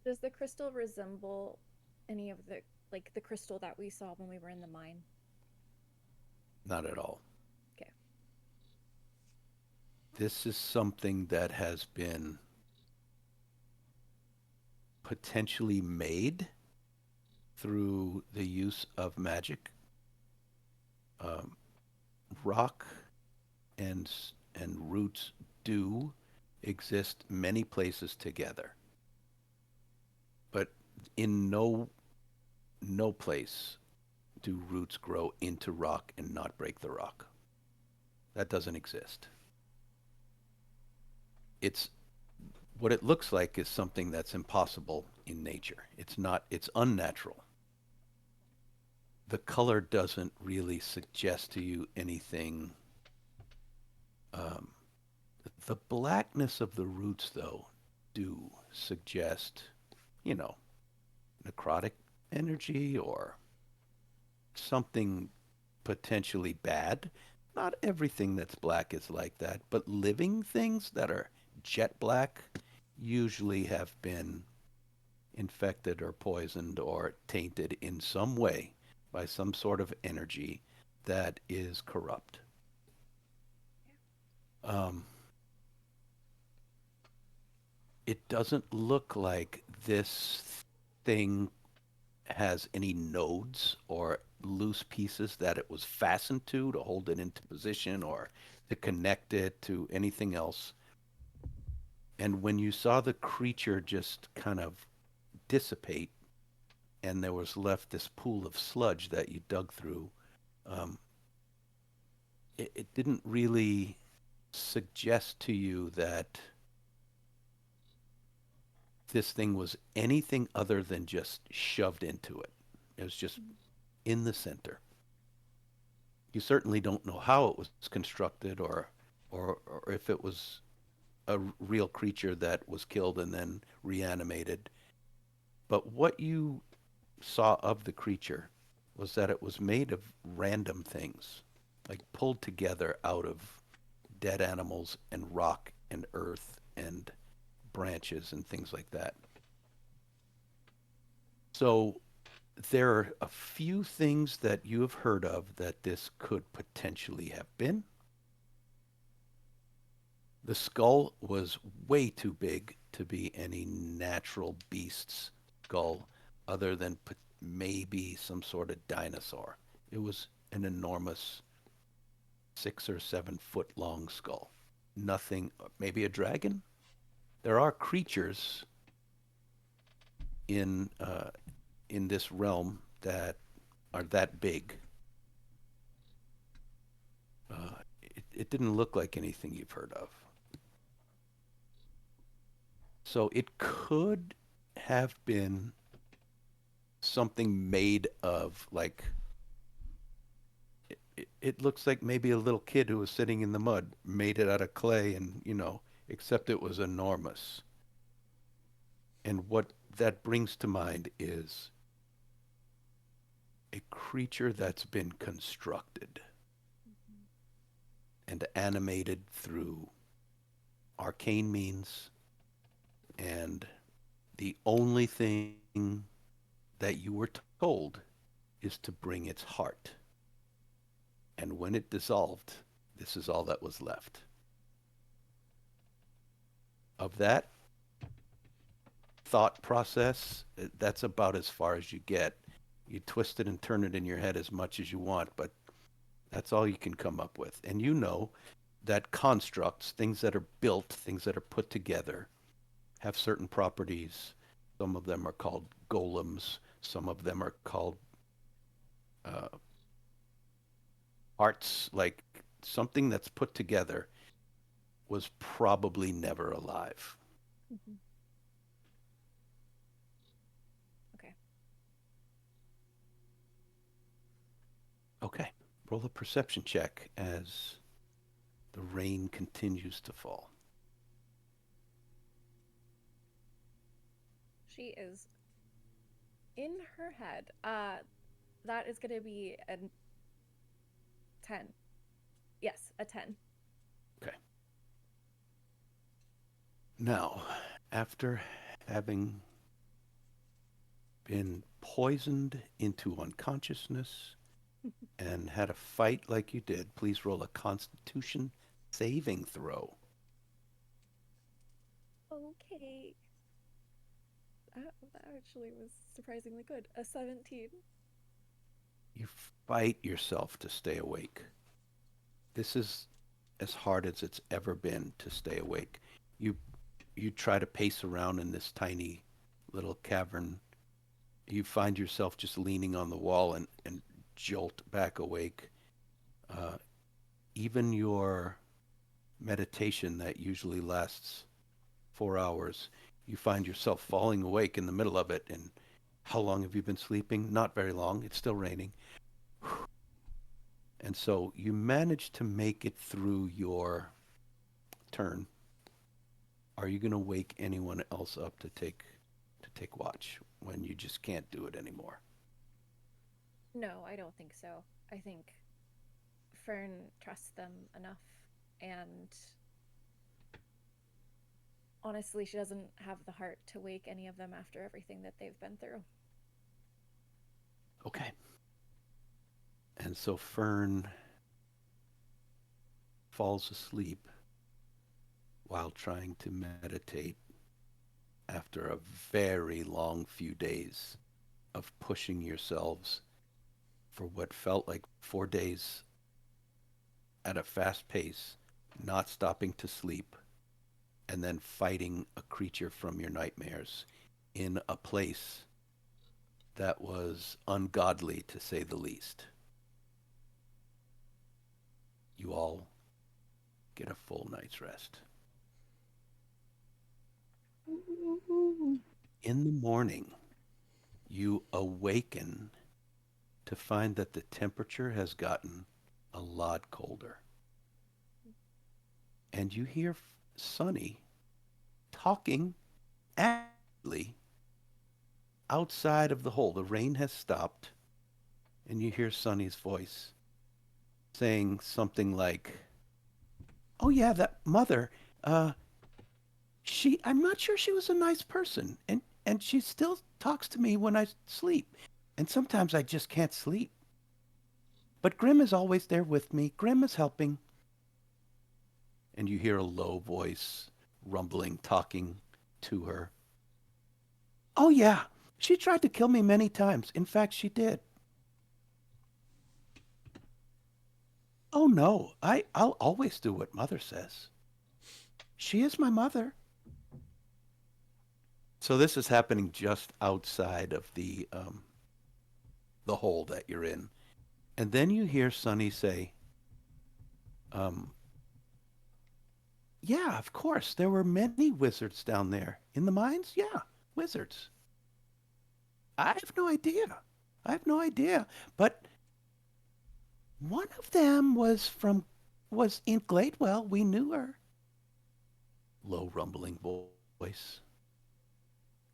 Does the crystal resemble any of the like the crystal that we saw when we were in the mine? Not at all. Okay. This is something that has been potentially made through the use of magic. Um, Rock and roots do exist many places together, but in no place do roots grow into rock and not break the rock. That doesn't exist. It's what it looks like is something that's impossible in nature. It's not, it's unnatural. The color doesn't really suggest to you anything. Um, the blackness of the roots, though, do suggest, you know, necrotic energy or something potentially bad. Not everything that's black is like that, but living things that are jet black usually have been infected or poisoned or tainted in some way by some sort of energy that is corrupt. Um, it doesn't look like this thing has any nodes or loose pieces that it was fastened to hold it into position or to connect it to anything else. And when you saw the creature just kind of dissipate and there was left this pool of sludge that you dug through, um, it didn't really suggest to you that this thing was anything other than just shoved into it. It was just in the center. You certainly don't know how it was constructed or if it was a real creature that was killed and then reanimated. But what you saw of the creature was that it was made of random things, like pulled together out of dead animals and rock and earth and branches and things like that. So there are a few things that you have heard of that this could potentially have been. The skull was way too big to be any natural beast's skull other than maybe some sort of dinosaur. It was an enormous 6 or 7 foot long skull. Nothing, maybe a dragon? There are creatures in in this realm that are that big. It didn't look like anything you've heard of. So it could have been something made of like it looks like maybe a little kid who was sitting in the mud made it out of clay and except it was enormous. And what that brings to mind is a creature that's been constructed and animated through arcane means, and the only thing that you were told is to bring its heart. And when it dissolved, this is all that was left. Of that thought process, that's about as far as you get. You twist it and turn it in your head as much as you want, but that's all you can come up with. And you know that constructs, things that are built, things that are put together, have certain properties. Some of them are called golems. Some of them are called uh, arts. Like something that's put together was probably never alive. Mhm. Okay. Roll a perception check as the rain continues to fall. She is in her head. That is gonna be a 10. Yes, a 10. Okay. Now, after having been poisoned into unconsciousness and had a fight like you did, please roll a Constitution saving throw. Okay. That actually was surprisingly good. A 17. You fight yourself to stay awake. This is as hard as it's ever been to stay awake. You you try to pace around in this tiny little cavern. You find yourself just leaning on the wall and jolt back awake. Uh, Even your meditation that usually lasts 4 hours, you find yourself falling awake in the middle of it. And how long have you been sleeping? Not very long. It's still raining. And so you manage to make it through your turn. Are you going to wake anyone else up to take watch when you just can't do it anymore? No, I don't think so. I think Fern trusts them enough, and honestly, she doesn't have the heart to wake any of them after everything that they've been through. Okay. And so Fern falls asleep while trying to meditate after a very long few days of pushing yourselves for what felt like 4 days at a fast pace, not stopping to sleep, and then fighting a creature from your nightmares in a place that was ungodly to say the least. You all get a full night's rest. In the morning, you awaken to find that the temperature has gotten a lot colder. And you hear Sunny talking actively outside of the hole. The rain has stopped, and you hear Sunny's voice saying something like, "Oh yeah, that mother, uh, I'm not sure she was a nice person, and she still talks to me when I sleep, and sometimes I just can't sleep. But Grim is always there with me. Grim is helping." And you hear a low voice rumbling, talking to her. "Oh yeah, she tried to kill me many times. In fact, she did." "Oh no, I'll always do what mother says. She is my mother." So this is happening just outside of the hole that you're in. And then you hear Sonny say, um, "Yeah, of course, there were many wizards down there. In the mines? Yeah, wizards. I have no idea. I have no idea. But one of them was in Gladewell. We knew her." Low rumbling voice.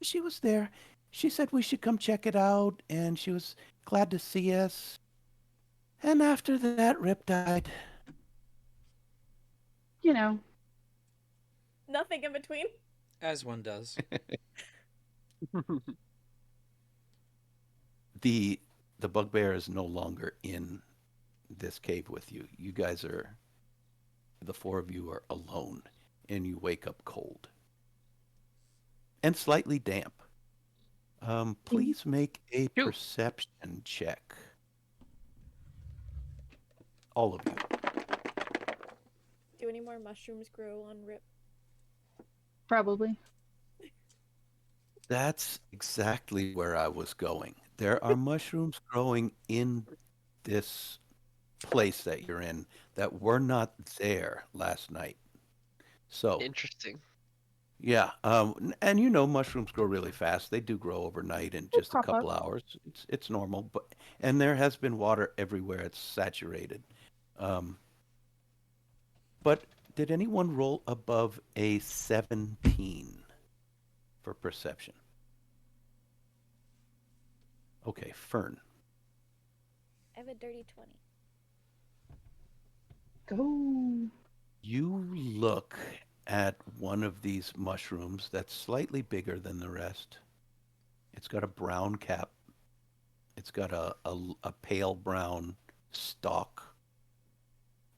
"She was there. She said we should come check it out, and she was glad to see us. And after that, Rip died." You know, Nothing in between. As one does. The the bugbear is no longer in this cave with you. You guys are the four of you are alone, and you wake up cold and slightly damp. Please make a Phew. perception check, all of you. Do any more mushrooms grow on Rip? probably. That's exactly where I was going. There are mushrooms growing in this place that you're in that were not there last night. So Interesting. Yeah, and mushrooms grow really fast. They do grow overnight in They just a pop up. couple hours. It's normal, and there has been water everywhere. It's saturated. Um, but did anyone roll above a 17 for perception? Okay, Fern. I have a dirty 20. Go. You look at one of these mushrooms that's slightly bigger than the rest. It's got a brown cap. It's got a pale brown stalk.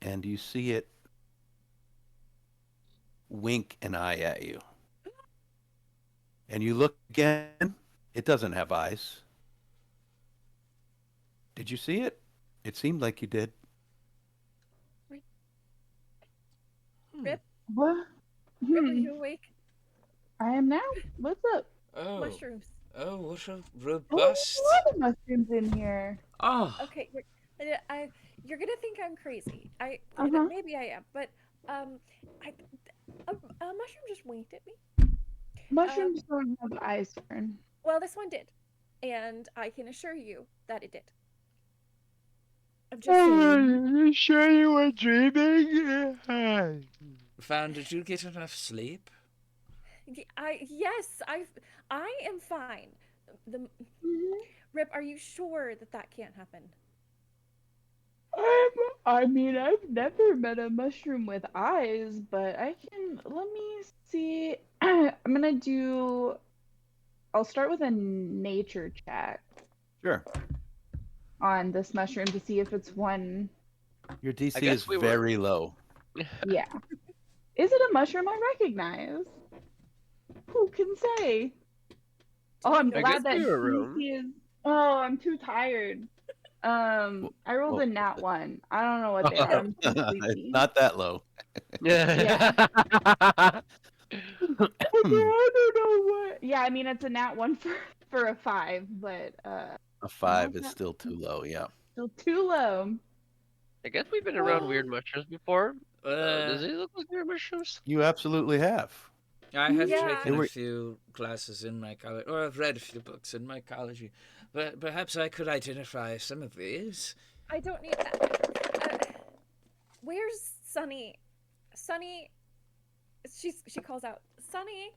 And you see it wink an eye at you. And you look again. It doesn't have eyes. Did you see it? It seemed like you did. Rip, What? Rip, are you awake? I am now. What's up? Oh. Mushrooms. Oh, what a Oh, robust. there's a lot of mushrooms in here. Oh. Okay, you're gonna think I'm crazy. Uh-huh. Maybe I am, but I a mushroom just winked at me. Mushrooms don't have eyes, Fern. Well, this one did, and I can assure you that it did. I'm just saying. You sure you were dreaming? Fan, did you get enough sleep? Yes, I am fine. The Mhm. Rip, are you sure that that can't happen? I mean, I've never met a mushroom with eyes, but I can. Let me see. I'm gonna do. I'll start with a nature check Sure. on this mushroom to see if it's one. Your DC guess is we were- very low. Yeah. Is it a mushroom I recognize? Who can say? Oh, I'm I glad guess that we were wrong. DC is. Oh, I'm too tired. I rolled well- a nat one. I don't know what they are. I'm too sleepy. It's not that low. Yeah. I don't know what. Yeah, I mean it's a nat one for a 5, but A 5 is that- still too low, yeah. still too low. I guess we've been around weird mushrooms before. Does Uh, it look like weird mushrooms? You absolutely have. I have Yeah. taken They were- a few classes in mycology, or I've read a few books in mycology, but perhaps I could identify some of these. I don't need that. Where's Sunny? Sunny. She calls out, Sunny.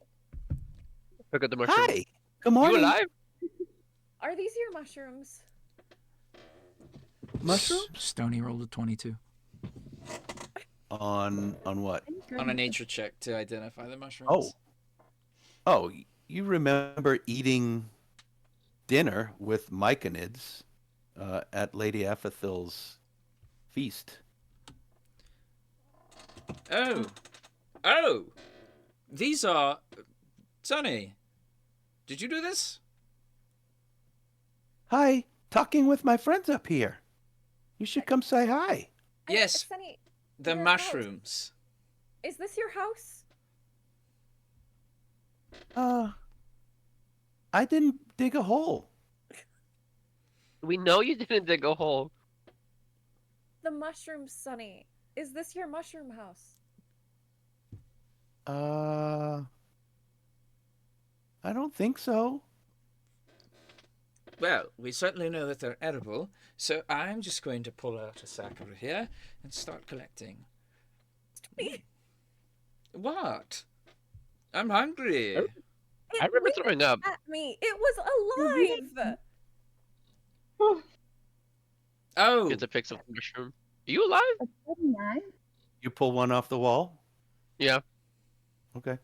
Look at the mushroom. Hi. Good You morning. alive? Are these your mushrooms? Mushrooms? Stony rolled a 22. On what? On a nature check to identify the Oh. mushrooms. Oh, you remember eating dinner with myconids at Lady Aphithil's feast. Oh. Oh! These are. Sonny, did you do this? Hi, talking with my friends up here. You should come say hi. Yes, Sunny, the your mushrooms. is this your house? I didn't dig a hole. We know you didn't dig a hole. The mushrooms, Sunny. Is this your mushroom house? I don't think so. Well, we certainly know that they're edible, so I'm just going to pull out a sack over here and start collecting. What? I'm hungry. It I remember winked throwing up. at me. It was alive. Oh, Get to pick some mushroom. Are you alive? 79? You pull one off the wall? Yeah. Okay.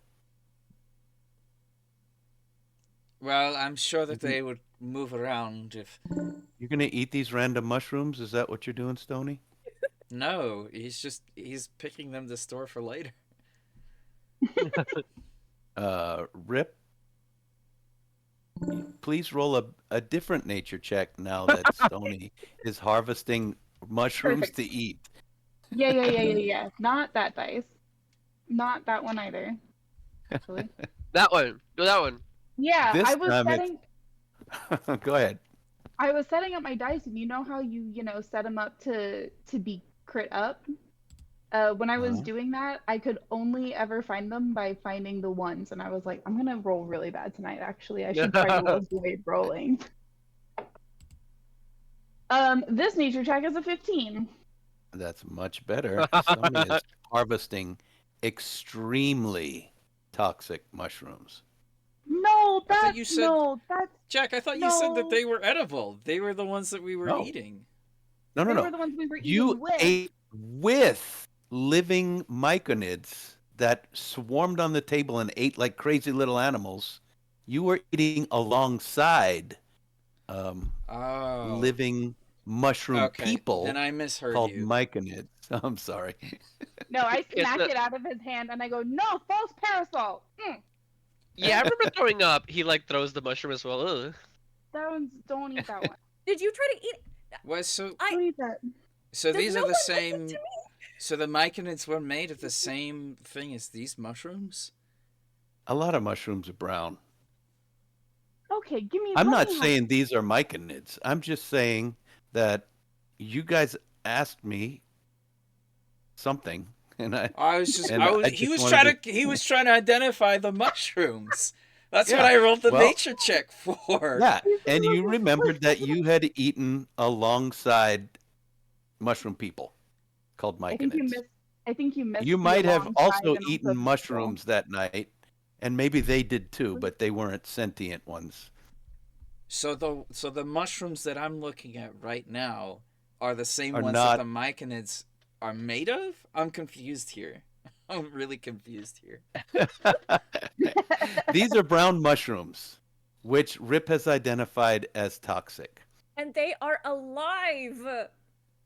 well, I'm sure that they would move around if. You're going to eat these random mushrooms? Is that what you're doing, Stony? No, he's picking them to store for later. Rip? Please roll a different nature check now that Stony is harvesting mushrooms Perfect. to eat. Yeah. Not that dice. Not that one either. Actually. That one. Do that one. Yeah, This I was time it's- setting Go ahead. I was setting up my dice, and you know how you set them up to be crit up. When I was Uh-huh. doing that, I could only ever find them by finding the ones, and I was like, I'm gonna roll really bad tonight. Actually, I should try to avoid rolling. This nature check is a 15. That's much better. Sony is harvesting extremely toxic mushrooms. No, I thought that's you said, no, that's Jack. I thought you said that no. they were edible. They were the ones that we were No. eating. No, no, They were no. the ones we were You eating with. ate with living myconids that swarmed on the table and ate like crazy little animals. You were eating alongside Oh, living mushroom okay. Then people I misheard called you. myconids. I'm sorry. No, I It's smack the- it out of his hand and I go, no, false parasol. Yeah, I remember throwing up. He like throws the mushroom as well. Ugh. That one's, don't eat that one. Did you try to eat? Well, so Don't eat that. so Does these no are the one listen same. to me? So the myconids were made of the same thing as these mushrooms. A lot of mushrooms are brown. Okay, give me. I'm let not me have- saying these are myconids. I'm just saying that you guys asked me something, and I was just. And I was. I He just was wanted trying to. He was trying to identify the mushrooms. That's what Yeah, I rolled the well- nature check for. yeah, These and are you the remembered worst that you had eaten alongside mushroom people called I think you myconids. missed. I think you missed. You the might have alongside also and eaten people. mushrooms that night, and maybe they did too, but they weren't sentient ones. So the mushrooms that I'm looking at right now are the same Are ones not- that the myconids are made of. I'm confused here. I'm really confused here. These are brown mushrooms, which Rip has identified as toxic. And they are alive.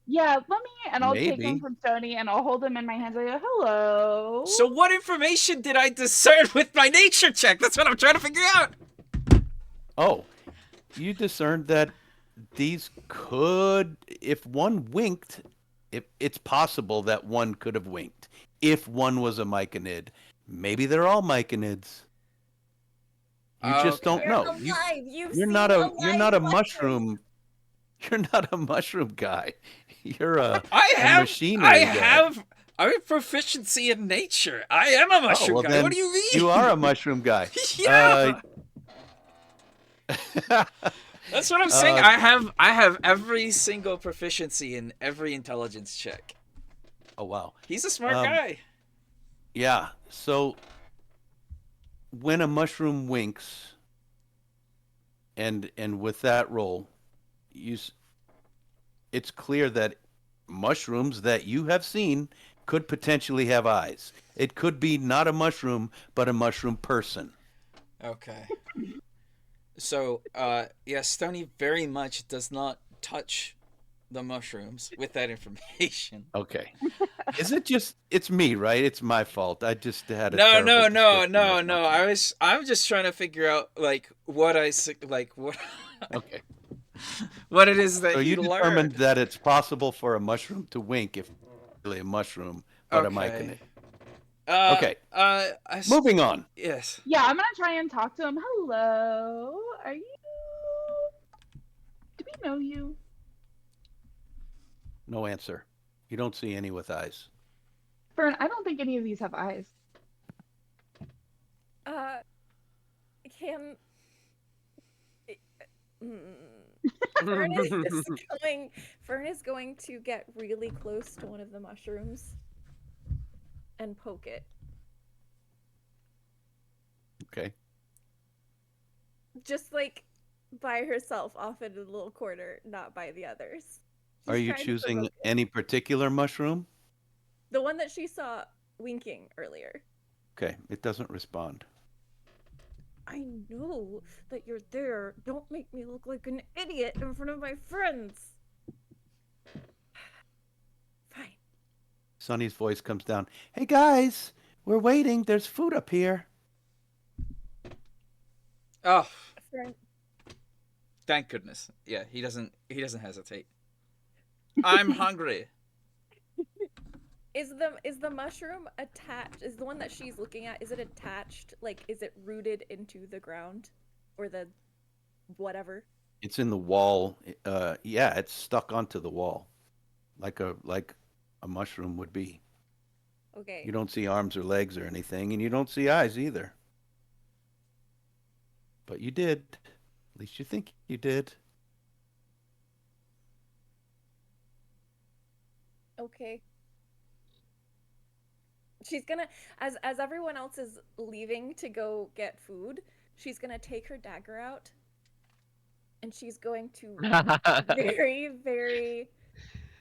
Yeah, let me, and I'll take Maybe. them from Sony, and I'll hold them in my hands. I go, hello. So what information did I discern with my nature check? That's what I'm trying to figure out. Oh, you discerned that these could, if one winked, if it's possible that one could have winked. If one was a myconid, maybe they're all myconids. You just don't Okay. They're know. alive. You've You're seen not a alive mushroom. You're not a mushroom guy. You're a I a have. machinery I guy. have. I have proficiency in nature. I am a mushroom well guy. then What do you mean? You are a mushroom guy. Yeah. That's what I'm saying. I have every single proficiency in every intelligence check. Oh wow. He's a smart Um, guy. Yeah. So when a mushroom winks, and with that roll, it's clear that mushrooms that you have seen could potentially have eyes. It could be not a mushroom, but a mushroom person. Okay. So, yeah, Stony very much does not touch the mushrooms with that information. Okay. Is it just it's me, right? It's my fault. I just had a No, terrible no, no, description no, of no. I'm just trying to figure out like what what Okay. what it is that So you he determined learned. that it's possible for a mushroom to wink if it's really a mushroom, but a myconid. Okay. Moving on. Yes. Yeah, I'm gonna try and talk to him. Hello, are you? Do we know you? No answer. You don't see any with eyes. Fern, I don't think any of these have eyes. Can Fern is going. Fern is going to get really close to one of the mushrooms and poke it. Okay. Just like by herself, off in a little corner, not by the others. Are Just you trying to choosing provoke it. any particular mushroom? The one that she saw winking earlier? Okay. It doesn't respond. I know that you're there. Don't make me look like an idiot in front of my friends. Fine. Sonny's voice comes down. Hey guys, we're waiting. There's food up here. Oh, Fern, thank goodness. Yeah, he doesn't hesitate. I'm hungry. is the mushroom attached? Is the one that she's looking at? Is it attached? Like, is it rooted into the ground, or the whatever? It's in the wall. Yeah, it's stuck onto the wall, like a mushroom would be. Okay. You don't see arms or legs or anything, and you don't see eyes either. But you did. At least you think you did. Okay. She's gonna, as everyone else is leaving to go get food, she's gonna take her dagger out, and she's going to very, very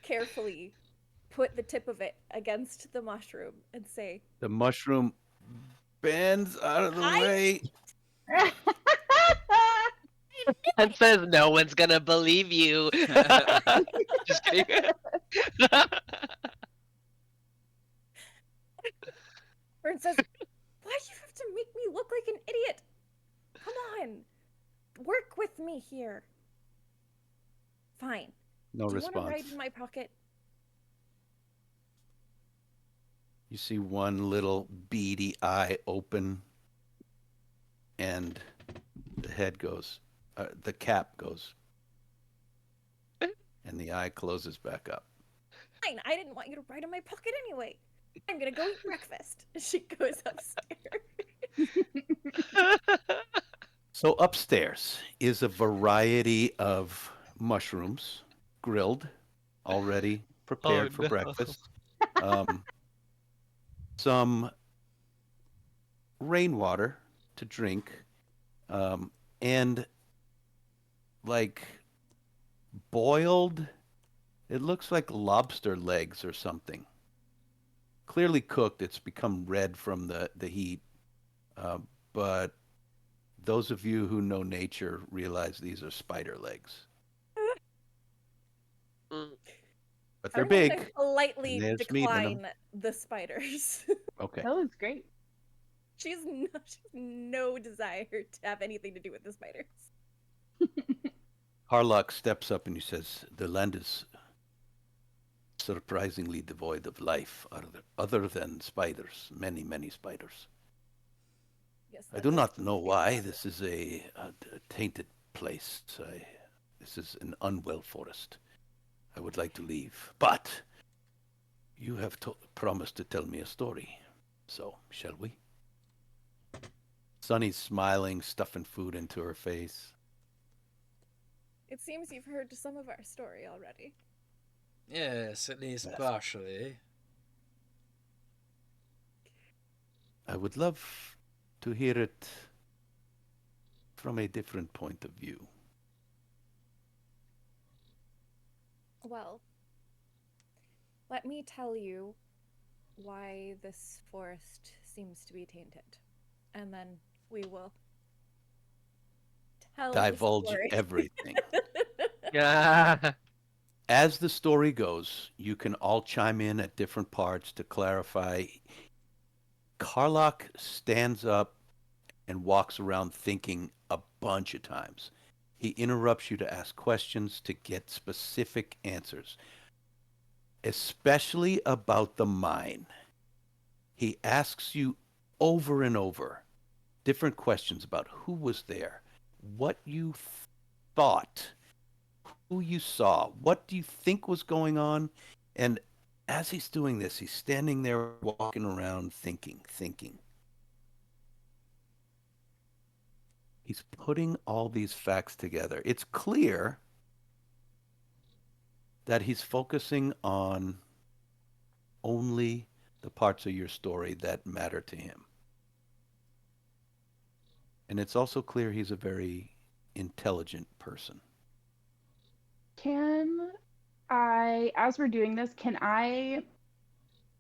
carefully put the tip of it against the mushroom and say, The mushroom bends out of the "I way. And says no one's gonna believe you. Just kidding. Fern says, "Why do you have to make me look like an idiot? Come on, work with me here." Fine. No Do you want to response. ride in my pocket? You see one little beady eye open, and the head goes, the cap goes, and the eye closes back up. Fine. I didn't want you to ride in my pocket anyway. I'm gonna go eat breakfast. She goes upstairs. So upstairs is a variety of mushrooms, grilled, already Oh prepared for no. breakfast. Um, some rainwater to drink, and like boiled, it looks like lobster legs or something. Clearly cooked, it's become red from the heat. Uh, but those of you who know nature realize these are spider legs. Mm. But they're Everyone's gonna big, and politely there's meat in them. decline the spiders. Okay. That was great. She has no desire to have anything to do with the spiders. Harlock steps up and he says, "The land is surprisingly devoid of life, other than spiders, many, many spiders. Yes, I that do does not seem know to be why. the This is a tainted place. This is an unwell forest. I would like to leave. But you have promised to tell me a story. So, shall we?" Sunny's smiling, stuffing food into her face. It seems you've heard some of our story already. Yes, at least Yes. partially. I would love to hear it from a different point of view. Well, let me tell you why this forest seems to be tainted. And then we will tell Divulge the story. everything. Yeah. As the story goes, you can all chime in at different parts to clarify. Karlach stands up and walks around thinking a bunch of times. He interrupts you to ask questions to get specific answers, especially about the mine. He asks you over and over different questions about who was there, what you thought, who you saw, what do you think was going on. And as he's doing this, he's standing there walking around thinking. He's putting all these facts together. It's clear that he's focusing on only the parts of your story that matter to him. And it's also clear he's a very intelligent person. As we're doing this, can I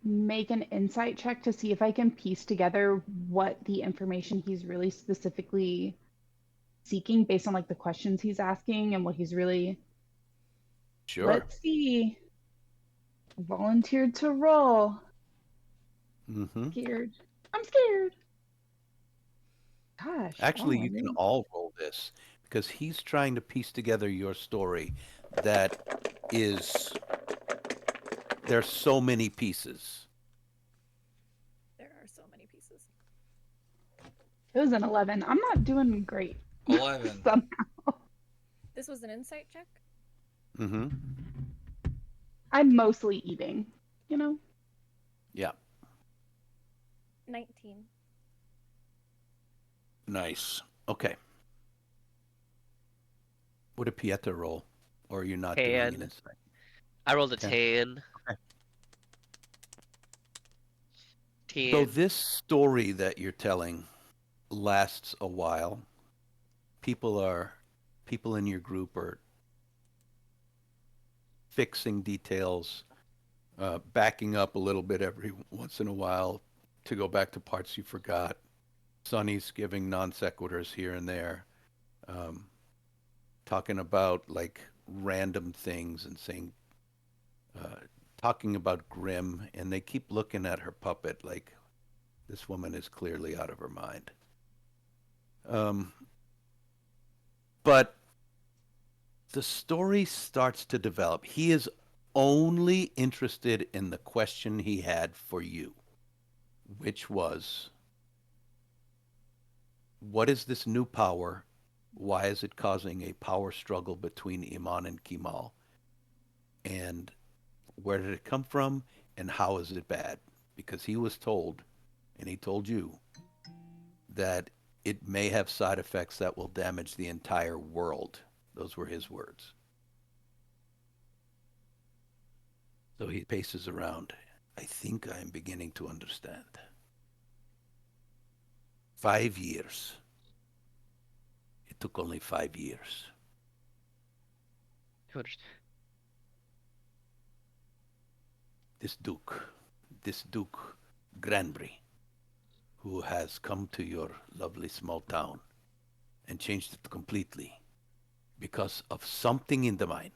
make an insight check to see if I can piece together what the information he's really specifically seeking based on like the questions he's asking and what he's really. Sure. Let's see. Volunteered to roll. Mm-hmm. Scared. I'm scared. Gosh. Actually, oh, you can all roll this because he's trying to piece together your story that is, there's so many pieces. There are so many pieces. It was an 11. I'm not doing great. 11. Somehow. This was an insight check? Mm-hmm. I'm mostly eating, you know? Yeah. 19. Nice. Okay. What did Pietra roll? Or are you not doing an 10. insight? I rolled a 10. 10. Okay. So 10. this story that you're telling lasts a while. People are people in your group are fixing details, backing up a little bit every once in a while to go back to parts you forgot. Sonny's giving non sequiturs here and there, um, talking about like random things and saying, uh, talking about Grim, and they keep looking at her puppet like this woman is clearly out of her mind. Um, but the story starts to develop. He is only interested in the question he had for you, which was, what is this new power? Why is it causing a power struggle between Iman and Kimal? And where did it come from? And how is it bad? Because he was told, and he told you, that it may have side effects that will damage the entire world. Those were his words. So he paces around. I think I am beginning to understand. 5 years. It took only 5 years. You understand? This Duke Granbury, who has come to your lovely small town and changed it completely because of something in the mine.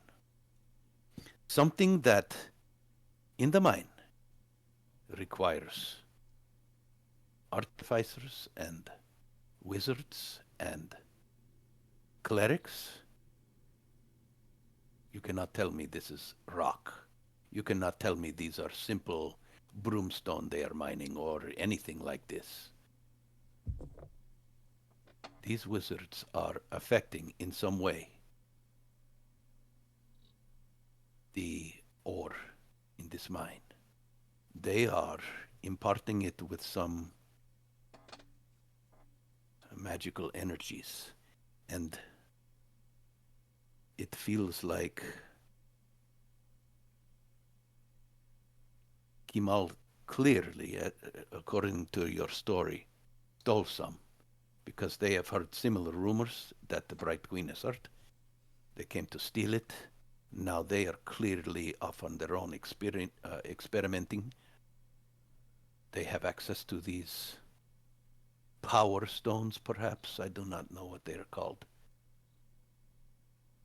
Something that in the mine requires artificers and wizards and clerics. You cannot tell me this is rock. You cannot tell me these are simple broomstone they are mining or anything like this. These wizards are affecting in some way the ore in this mine. They are imparting it with some magical energies, and it feels like Kimal clearly, according to your story, stole some because they have heard similar rumors that the Bright Queen has heard. They came to steal it. Now they are clearly off on their own experimenting. They have access to these power stones, perhaps. I do not know what they are called.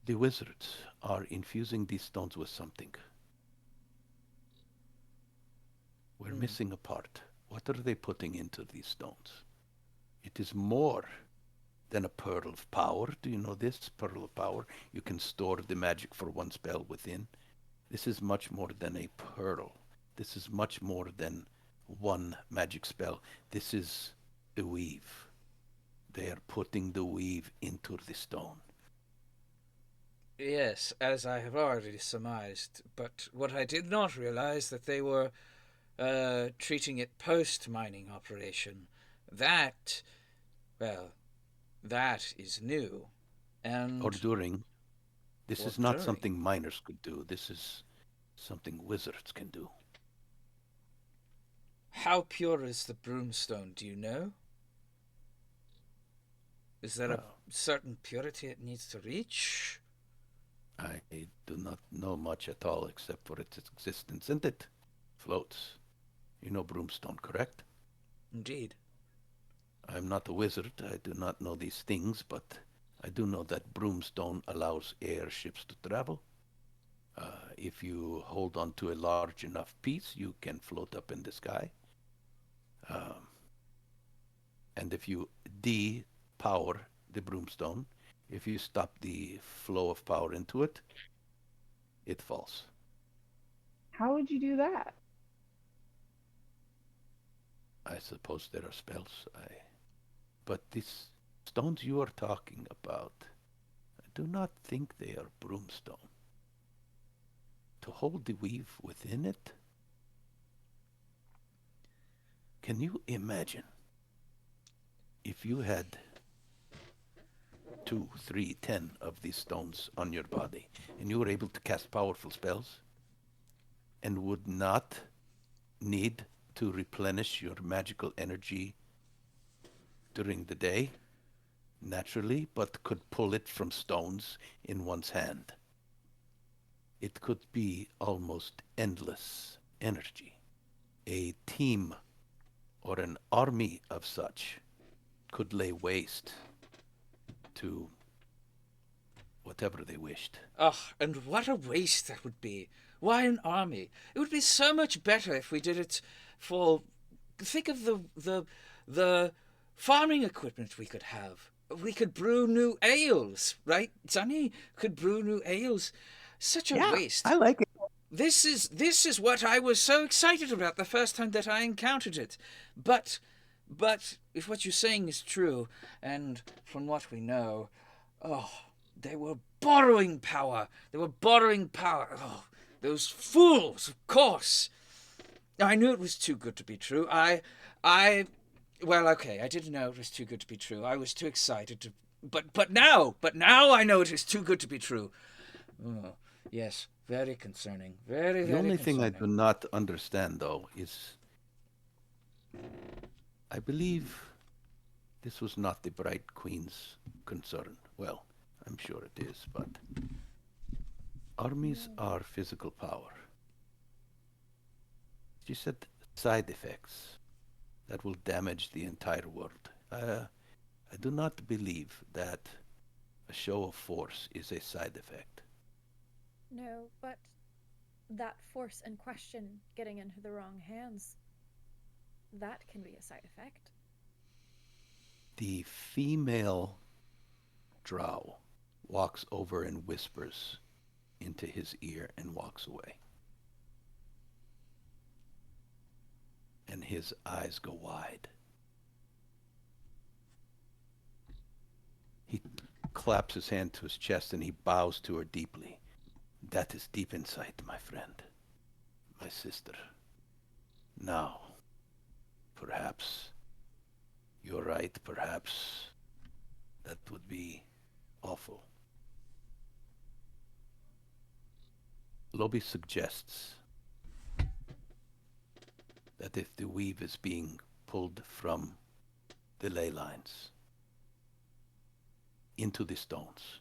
The wizards are infusing these stones with something. We're missing a part. What are they putting into these stones? It is more than a pearl of power. Do you know this? Pearl of power. You can store the magic for one spell within. This is much more than a pearl. This is much more than one magic spell. This is the weave. They are putting the weave into the stone. Yes, as I have already surmised, but what I did not realize that they were treating it post-mining operation. That, well, that is new. Or And during. This or is not during. something miners could do. This is something wizards can do. How pure is the broomstone, do you know? Is there a Well, certain purity it needs to reach? I do not know much at all except for its existence, and it floats. You know Broomstone, correct? Indeed. I'm not a wizard. I do not know these things, but I do know that Broomstone allows airships to travel. If you hold on to a large enough piece, you can float up in the sky. Um, and if you de-power the Broomstone, if you stop the flow of power into it, it falls. How would you do that? I suppose there are spells. But these stones you are talking about, I do not think they are Broomstone. To hold the weave within it? Can you imagine if you had 2, 3, 10 of these stones on your body and you were able to cast powerful spells and would not need to replenish your magical energy during the day naturally, but could pull it from stones in one's hand? It could be almost endless energy. A team or an army of such could lay waste to whatever they wished. Oh, and what a waste that would be. Why an army? It would be so much better if we did it for. Think of the farming equipment we could have. We could brew new ales, right? Sunny could brew new ales. Such a waste. I like it. This is what I was so excited about the first time that I encountered it. But if what you're saying is true, and from what we know, oh, they were borrowing power. They were borrowing power. Oh, those fools, of course. I knew it was too good to be true. Well, okay, I didn't know it was too good to be true. I was too excited to. But now I know it is too good to be true. Oh, yes, very concerning. Very, very The only concerning. thing I do not understand, though, is I believe this was not the Bright Queen's concern. Well, I'm sure it is, but armies are physical power. She said side effects that will damage the entire world. I do not believe that a show of force is a side effect. No, but that force in question getting into the wrong hands, that can be a side effect. The female drow walks over and whispers into his ear and walks away. And his eyes go wide. He claps his hand to his chest and he bows to her deeply. That is deep insight, my friend, my sister. Now, perhaps you're right, perhaps that would be awful. Lobby suggests that if the weave is being pulled from the ley lines into the stones,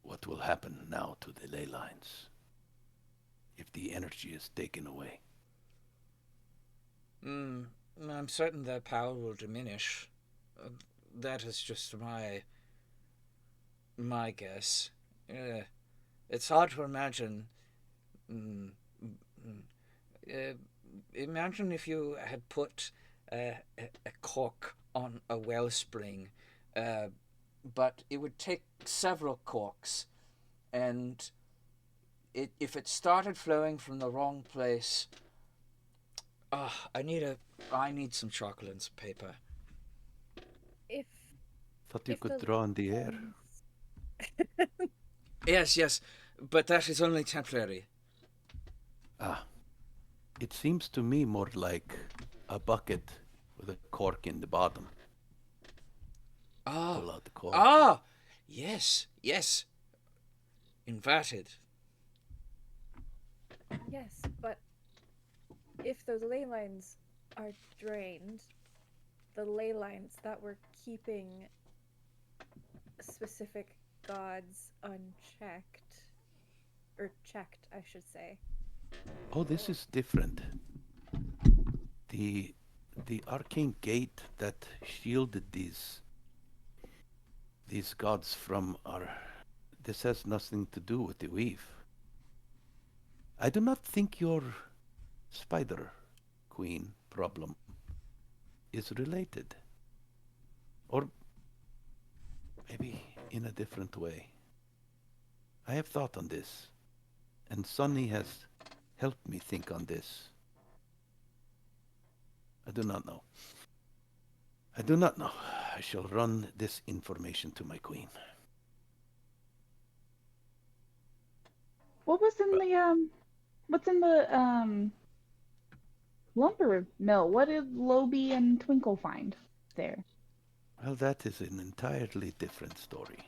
what will happen now to the ley lines if the energy is taken away? I'm certain their power will diminish. That is just my guess. It's hard to imagine. Imagine if you had put a cork on a wellspring, but it would take several corks, and if it started flowing from the wrong place, I need some chocolate and some paper. If Thought you if could the draw in the air. Yes, but that is only temporary. It seems to me more like a bucket with a cork in the bottom. Pull out the cork. Yes. Inverted. Yes, but if those ley lines are drained, the ley lines that were keeping specific gods unchecked, or checked, I should say. Oh, this is different. The arcane gate that shielded these gods from our... This has nothing to do with the weave. I do not think your spider queen problem is related. Or maybe in a different way. I have thought on this, and Sonny has helped me think on this. I do not know. I shall run this information to my queen. What was in the what's in the lumber mill. What did Lobie and Twinkle find there? Well, that is an entirely different story.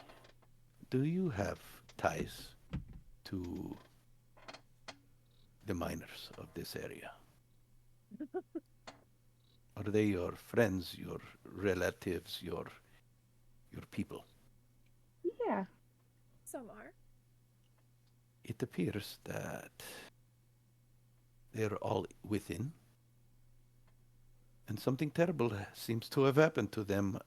Do you have ties to the miners of this area? Are they your friends, your relatives, your people? Yeah. Some are. It appears that they're all within, and something terrible seems to have happened to them.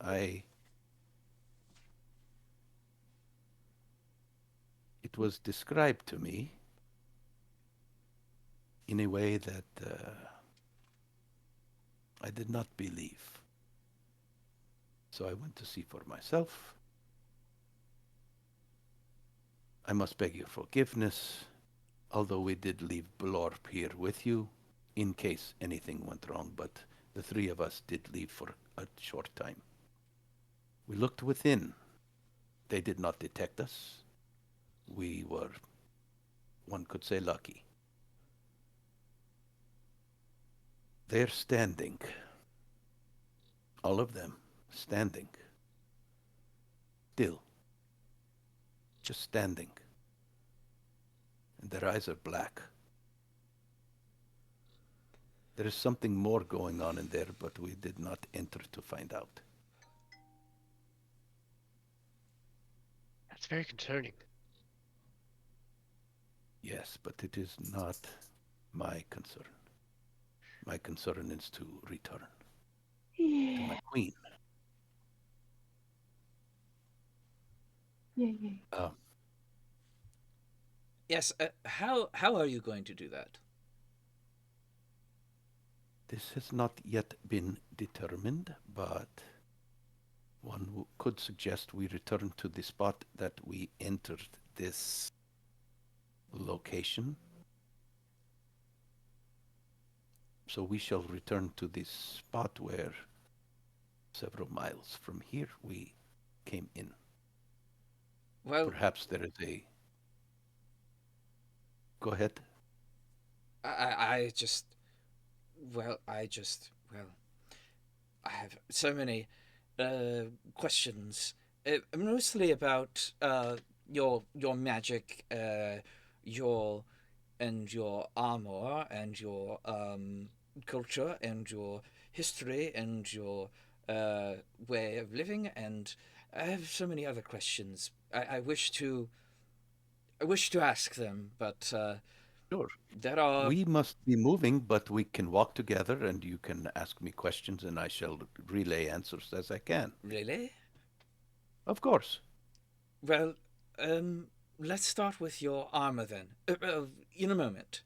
It was described to me in a way that I did not believe. So I went to see for myself. I must beg your forgiveness, although we did leave Blorp here with you in case anything went wrong, but the three of us did leave for a short time. We looked within. They did not detect us. We were, one could say, lucky. They're standing, all of them standing, still, just standing. And their eyes are black. There is something more going on in there, but we did not enter to find out. That's very concerning. Yes, but it is not my concern. My concern is to return to my Yeah. queen. Yeah. Yeah. Uh, Yes. How are you going to do that? this has not yet been determined, but one could suggest we return to the spot that we entered this location. So we shall return to this spot where several miles from here we came in. Well, Perhaps there is a. Go ahead. I just, well, I have so many questions, mostly about your magic, your and your armor and your culture and your history and your way of living, and I have so many other questions. I wish to ask them, but Sure. there are We must be moving, but we can walk together and you can ask me questions and I shall relay answers as I can. really. Of course. Well, let's start with your armor then. In a moment.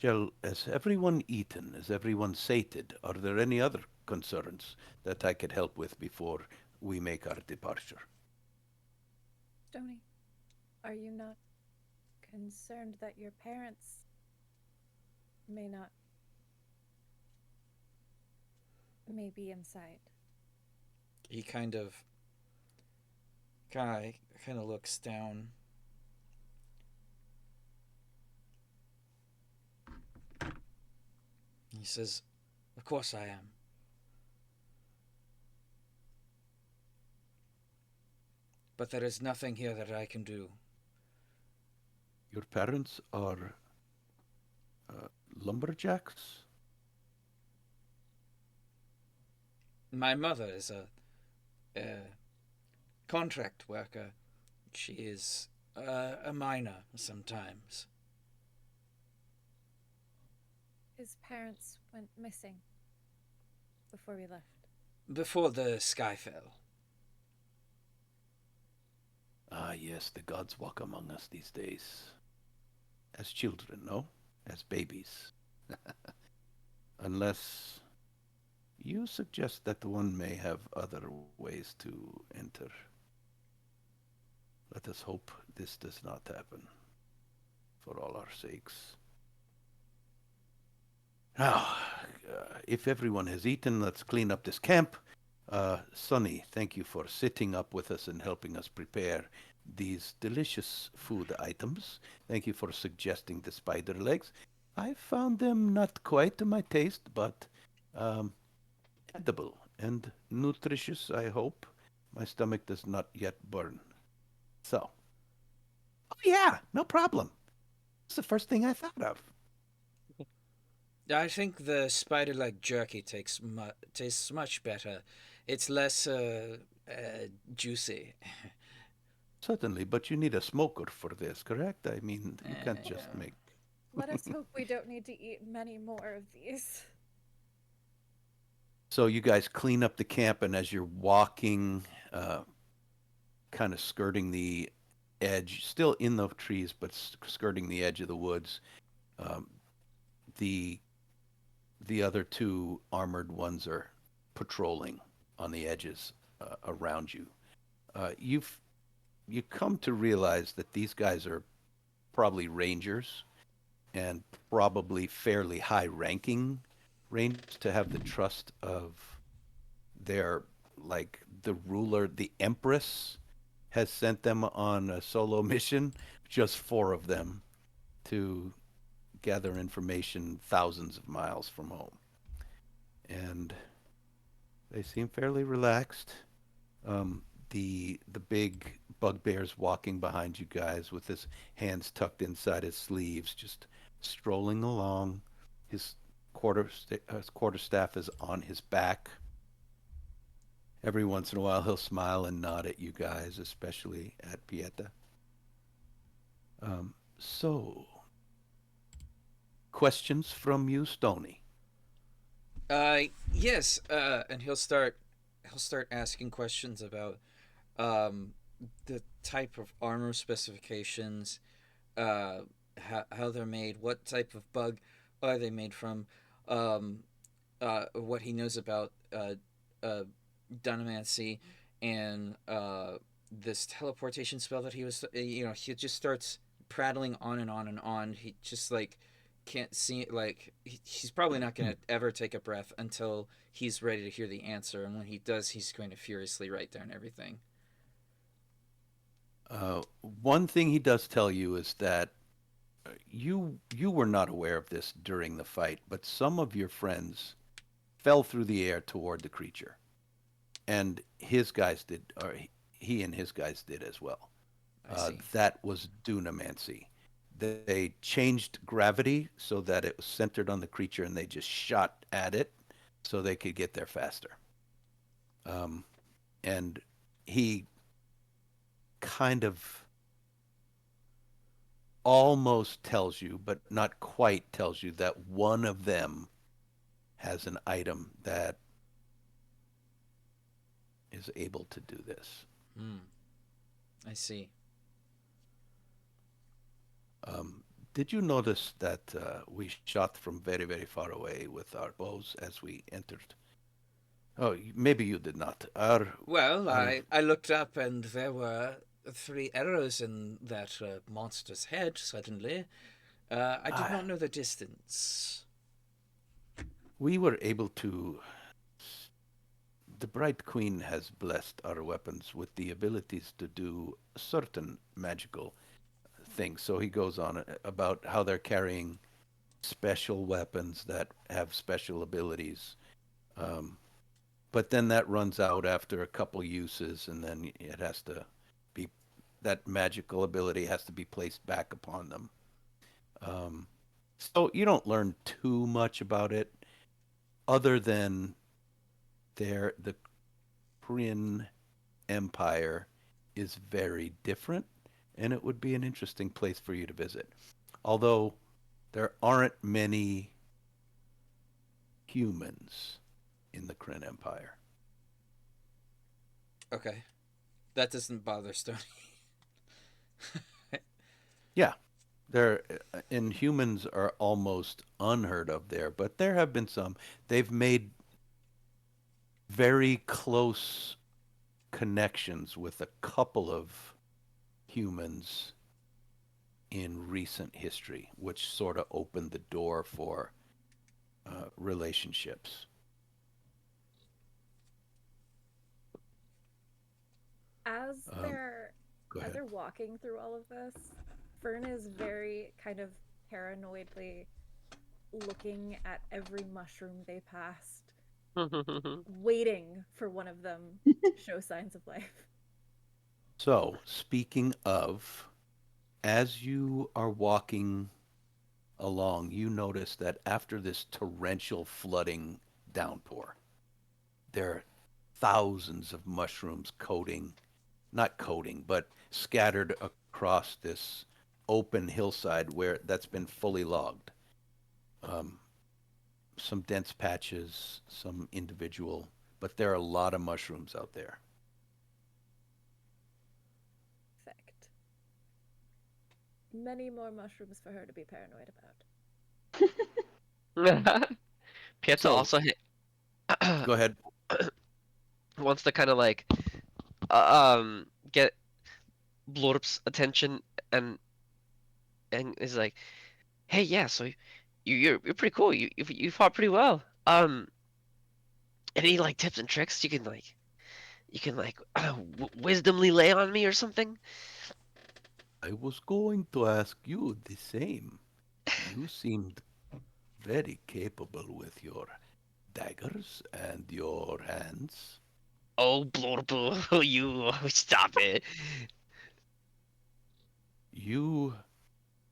Shall, has everyone eaten? Is everyone sated? Are there any other concerns that I could help with before we make our departure? Stony, are you not concerned that your parents may be inside? He kind of looks down. He says, "Of course I am. But there is nothing here that I can do. Your parents are lumberjacks? My mother is a contract worker. She is a miner sometimes. His parents went missing before we left. Before the sky fell. Ah, yes, the gods walk among us these days. As children, no? As babies. Unless you suggest that one may have other ways to enter. Let us hope this does not happen, for all our sakes. Now, if everyone has eaten, let's clean up this camp. Sonny, thank you for sitting up with us and helping us prepare these delicious food items. Thank you for suggesting the spider legs. I found them not quite to my taste, but um, edible and nutritious, I hope. My stomach does not yet burn. So, oh yeah, no problem. It's the first thing I thought of. I think the spider leg jerky tastes much better. It's less juicy. Certainly, but you need a smoker for this, correct? I mean, you can't just Yeah. make. Let us hope we don't need to eat many more of these. So you guys clean up the camp, and as you're walking, kind of skirting the edge, still in the trees, but skirting the edge of the woods, um, the the other two armored ones are patrolling on the edges around you. You've you come to realize that these guys are probably rangers and probably fairly high-ranking rangers to have the trust of their like the ruler, the empress has sent them on a solo mission, just four of them to gather information thousands of miles from home. And they seem fairly relaxed. The big bugbear's walking behind you guys with his hands tucked inside his sleeves, just strolling along. His quarterstaff is on his back. Every once in a while, he'll smile and nod at you guys, especially at Pieta. So, questions from you, Stony? Uh, yes. And he'll start asking questions about um the type of armor specifications, uh, how they're made, what type of bug are they made from, um, what he knows about uh, Dunamancy, and this teleportation spell that he was. He just starts prattling on and on and on. He just like can't see like he's probably not going to ever take a breath until he's ready to hear the answer, and when he does, he's going to furiously write down everything. One thing he does tell you is that you were not aware of this during the fight, but some of your friends fell through the air toward the creature, and his guys did, or he and his guys did as well. I see. That was Dunamancy. They changed gravity so that it was centered on the creature, and they just shot at it so they could get there faster. Um, and he kind of almost tells you, but not quite tells you, that one of them has an item that is able to do this. Hmm. I see. Did you notice that we shot from very, very far away with our bows as we entered? Oh, maybe you did not. Well, Our I looked up and there were three arrows in that monster's head. Suddenly, I did ah, not know the distance. we were able to. The Bright Queen has blessed our weapons with the abilities to do certain magical things. So he goes on about how they're carrying special weapons that have special abilities. Um, but then that runs out after a couple uses, and then it has to be that magical ability has to be placed back upon them. Um, so you don't learn too much about it, other than the Kryn Empire is very different, and it would be an interesting place for you to visit. Although there aren't many humans in the Kryn Empire. Okay, that doesn't bother Stony. Yeah, there and humans are almost unheard of there, but there have been some. They've made very close connections with a couple of humans in recent history, which sort of opened the door for relationships. As Um, they're Go as ahead. they're walking through all of this, Fern is very kind of paranoidly looking at every mushroom they passed, waiting for one of them to show signs of life. So, speaking of, as you are walking along, you notice that after this torrential flooding downpour, there are thousands of mushrooms not coating, but scattered across this open hillside where that's been fully logged. Um, some dense patches, some individual, but there are a lot of mushrooms out there. Perfect. Many more mushrooms for her to be paranoid about. Pietro So, also go ahead. wants to kind of like get Blorp's attention and is like, hey, yeah, so you're pretty cool. You fought pretty well. Any like tips and tricks you can wisdomly lay on me or something? I was going to ask you the same. You seemed very capable with your daggers and your hands. Oh, Blorp, you stop it. You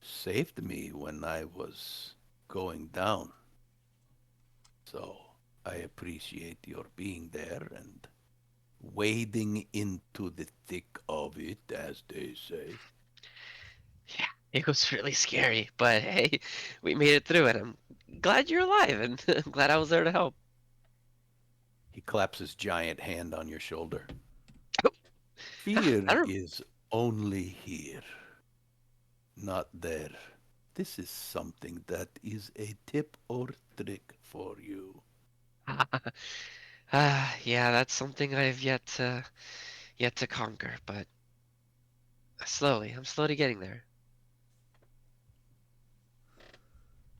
saved me when I was going down. So I appreciate your being there and wading into the thick of it, as they say. Yeah, it was really scary, but hey, we made it through it. I'm glad you're alive, and I'm glad I was there to help. He claps his giant hand on your shoulder. I Fear don't. is only here, not there. This is something that is a tip or trick for you. Yeah, that's something I've yet to conquer, but slowly. I'm slowly getting there.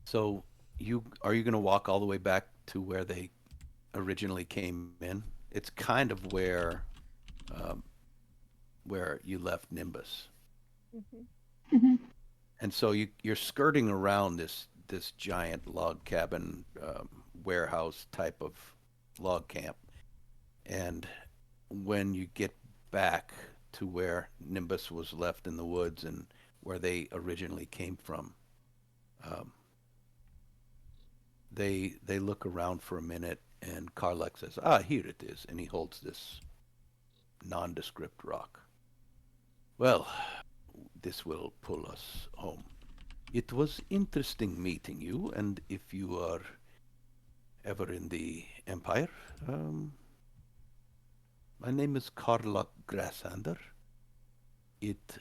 So you going to walk all the way back to where they originally came in? It's kind of um, where you left Nimbus. Hmm. Mhm. And so you're skirting around this giant log cabin warehouse type of log camp, and when you get back to where Nimbus was left in the woods and where they originally came from, um, they look around for a minute, and Karlek says, "Ah, here it is," and he holds this nondescript rock. Well, this will pull us home. It was interesting meeting you, and if you are ever in the Empire, my name is Karlak Grassander. It,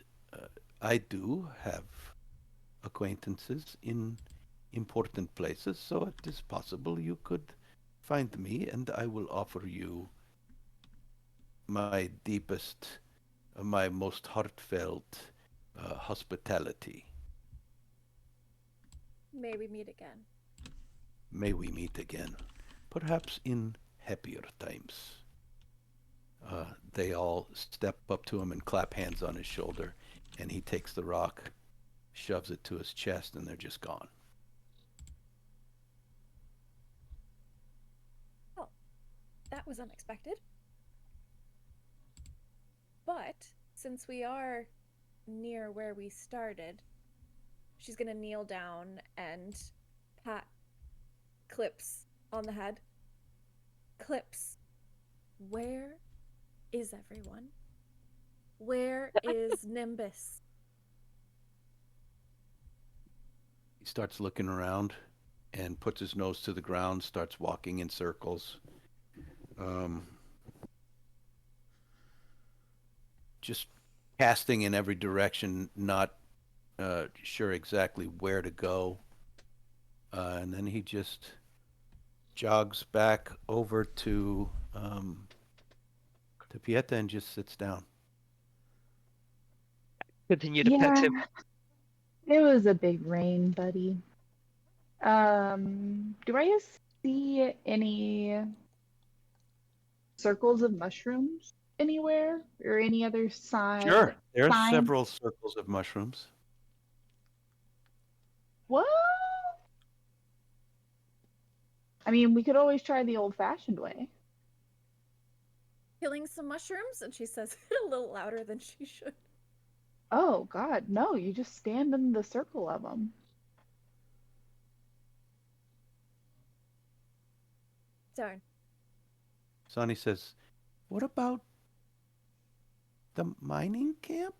I do have acquaintances in important places, so it is possible you could find me, and I will offer you my deepest, my most heartfelt hospitality. May we meet again. May we meet again, perhaps in happier times. They all step up to him and clap hands on his shoulder, and he takes the rock, shoves it to his chest, and they're just gone. Oh, that was unexpected. But since we are near where we started, she's gonna kneel down and pat Clips on the head. Clips, where is everyone? Where is Nimbus? He starts looking around and puts his nose to the ground, starts walking in circles. Um, just casting in every direction, not sure exactly where to go. And then he just jogs back over to Pieta and just sits down. Continue to pet him. Yeah, it was a big rain, buddy. Do I see any circles of mushrooms anywhere or any other Sure. There are sign? several circles of mushrooms. What? I mean, we could always try the old-fashioned way. Killing some mushrooms, and she says it a little louder than she should. Oh God, no! You just stand in the circle of them. Darn. Sonny says, "What about the mining camp?"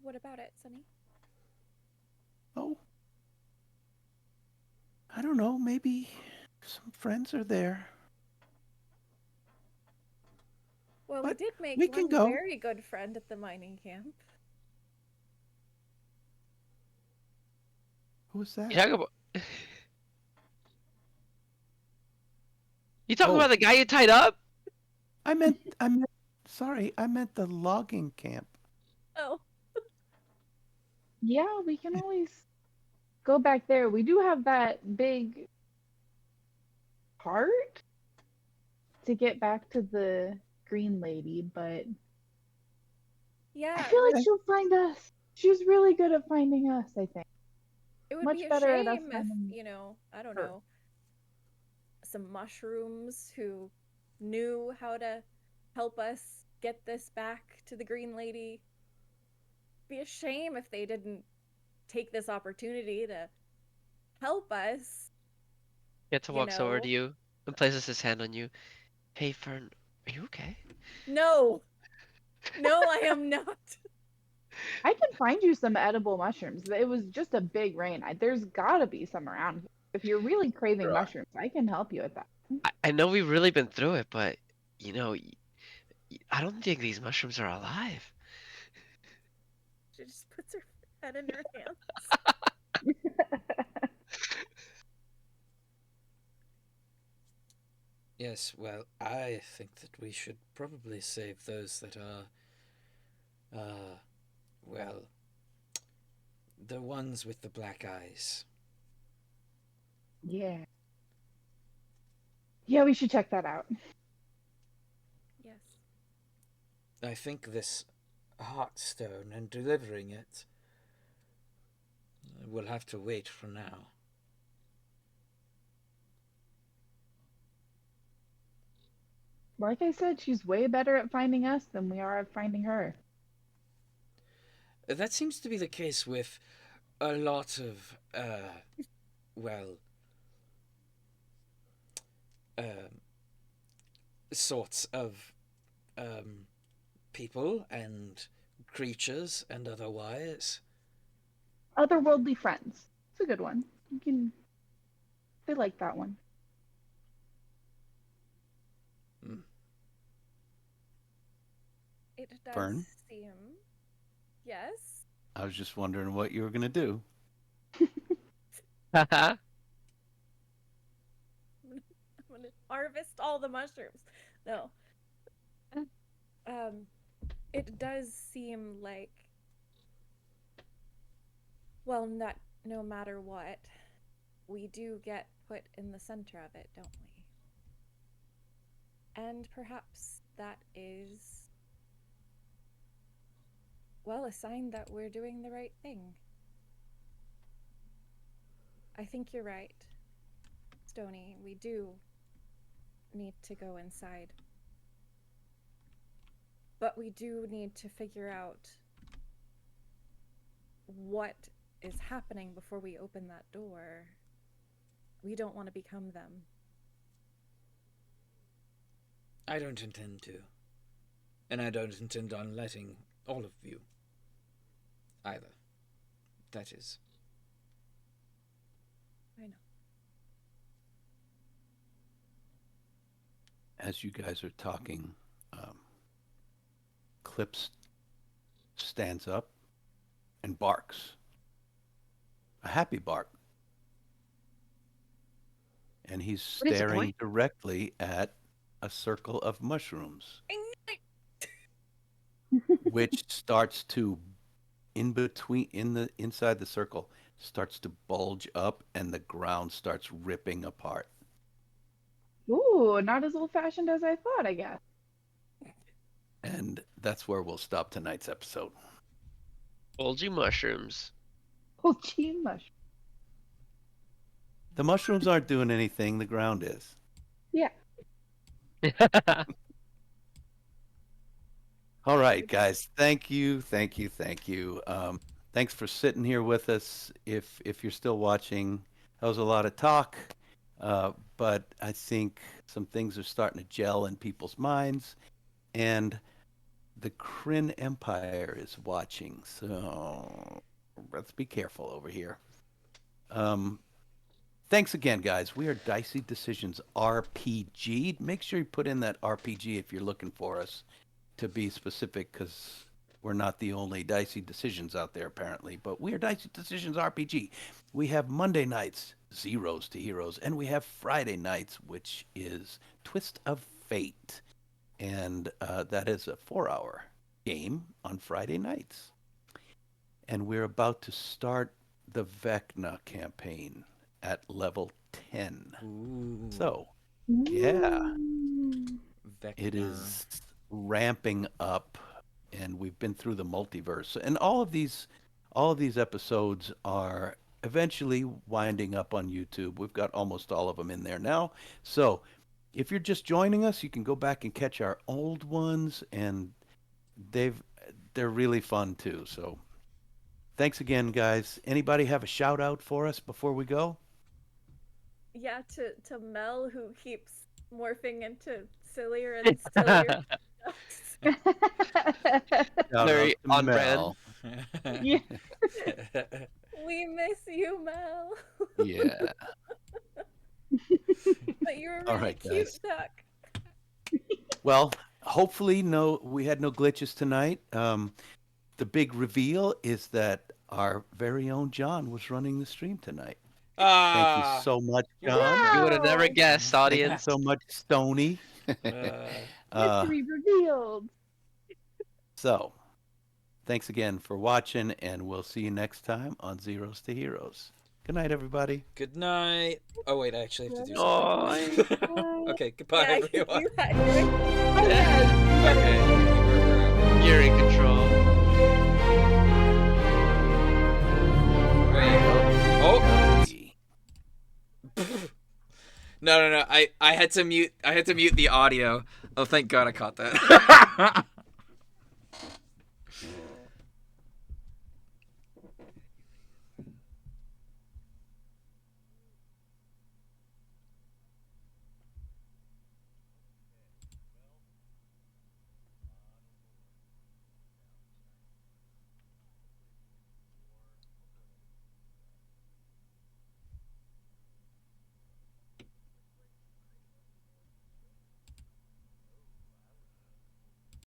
What about it, Sonny? Oh, I don't know. Maybe some friends are there. Well, But we did make we can one go. very good friend at the mining camp. Who's that? You talking about? You talking Oh. about the guy you tied up? I meant. Sorry, I meant the logging camp. Oh, Yeah, we can always go back there. We do have that big part to get back to the green lady, but yeah. I feel like Okay. she'll find us. She's really good at finding us, I think. It would Much be a better at us shame if, finding I don't her. know, some mushrooms who knew how to help us get this back to the Green Lady. Be a shame if they didn't take this opportunity to help us, Gets walks over to you and places his hand on you. Hey, Fern, are you okay? No, no, I am not. I can find you some edible mushrooms. It was just a big rain. There's gotta be some around here. If you're really craving Sure. mushrooms, I can help you with that. I know we've really been through it, but you know, I don't think these mushrooms are alive. She just puts her head in her hands. Yes, well, I think that we should probably save those that are, well, the ones with the black eyes. Yeah. Yeah, we should check that out. Yes. I think this heartstone and delivering it will have to wait for now. Like I said, she's way better at finding us than we are at finding her. That seems to be the case with a lot of, well, um, sorts of people and creatures and otherwise. Otherworldly friends. It's a good one. You can. They like that one. It does Fern? seem. Yes. I was just wondering what you were gonna do. I'm gonna harvest all the mushrooms. No. It does seem like, well, not no matter what, we do get put in the center of it, don't we? And perhaps that is, well, a sign that we're doing the right thing. I think you're right, Stony. We do need to go inside. But we do need to figure out what is happening before we open that door. We don't want to become them. I don't intend to. And I don't intend on letting all of you either. That is. I know. As you guys are talking, Clips stands up and barks. A happy bark. And he's What is it, staring boy? directly at a circle of mushrooms, which starts to inside the circle starts to bulge up and the ground starts ripping apart. Ooh, not as old fashioned as I thought, I guess. And that's where we'll stop tonight's episode. Bulgy mushrooms. Oh, gee, mush. The mushrooms aren't doing anything. The ground is. Yeah. All right, guys. Thank you, thank you, thank you. Thanks for sitting here with us. If you're still watching, that was a lot of talk, but I think some things are starting to gel in people's minds, and the Kryn Empire is watching. So let's be careful over here. Thanks again, guys. We are Dicey Decisions RPG. Make sure you put in that RPG if you're looking for us, to be specific, because we're not the only Dicey Decisions out there, apparently. But we are Dicey Decisions RPG. We have Monday nights, Zeros to Heroes, and we have Friday nights, which is Twist of Fate. And that is a 4-hour game on Friday nights. And we're about to start the Vecna campaign at level 10. Ooh. So, yeah, Vecna. it is ramping up, and we've been through the multiverse, and all of these episodes are eventually winding up on YouTube. We've got almost all of them in there now. So if you're just joining us, you can go back and catch our old ones, and they're really fun too. So thanks again, guys. Anybody have a shout out for us before we go? Yeah, to Mel, who keeps morphing into sillier and sillier stuff. Shout Very out to on brand. Mel. Yeah. We miss you, Mel. Yeah. But you're a All really right, cute guys. duck. Well, hopefully we had no glitches tonight. The big reveal is that our very own John was running the stream tonight. Thank you so much, John. You would have never Wow. guessed, Thank you audience. so much, Stony. Mystery revealed. So, thanks again for watching, and we'll see you next time on Zeros to Heroes. Good night, everybody. Good night. Oh wait, I actually have to do Oh, something. Okay, goodbye, Yeah, everyone. you had Oh, yeah. Okay. you're in control. Wait. Oh. No. I had to mute. I had to mute the audio. Oh, thank God I caught that.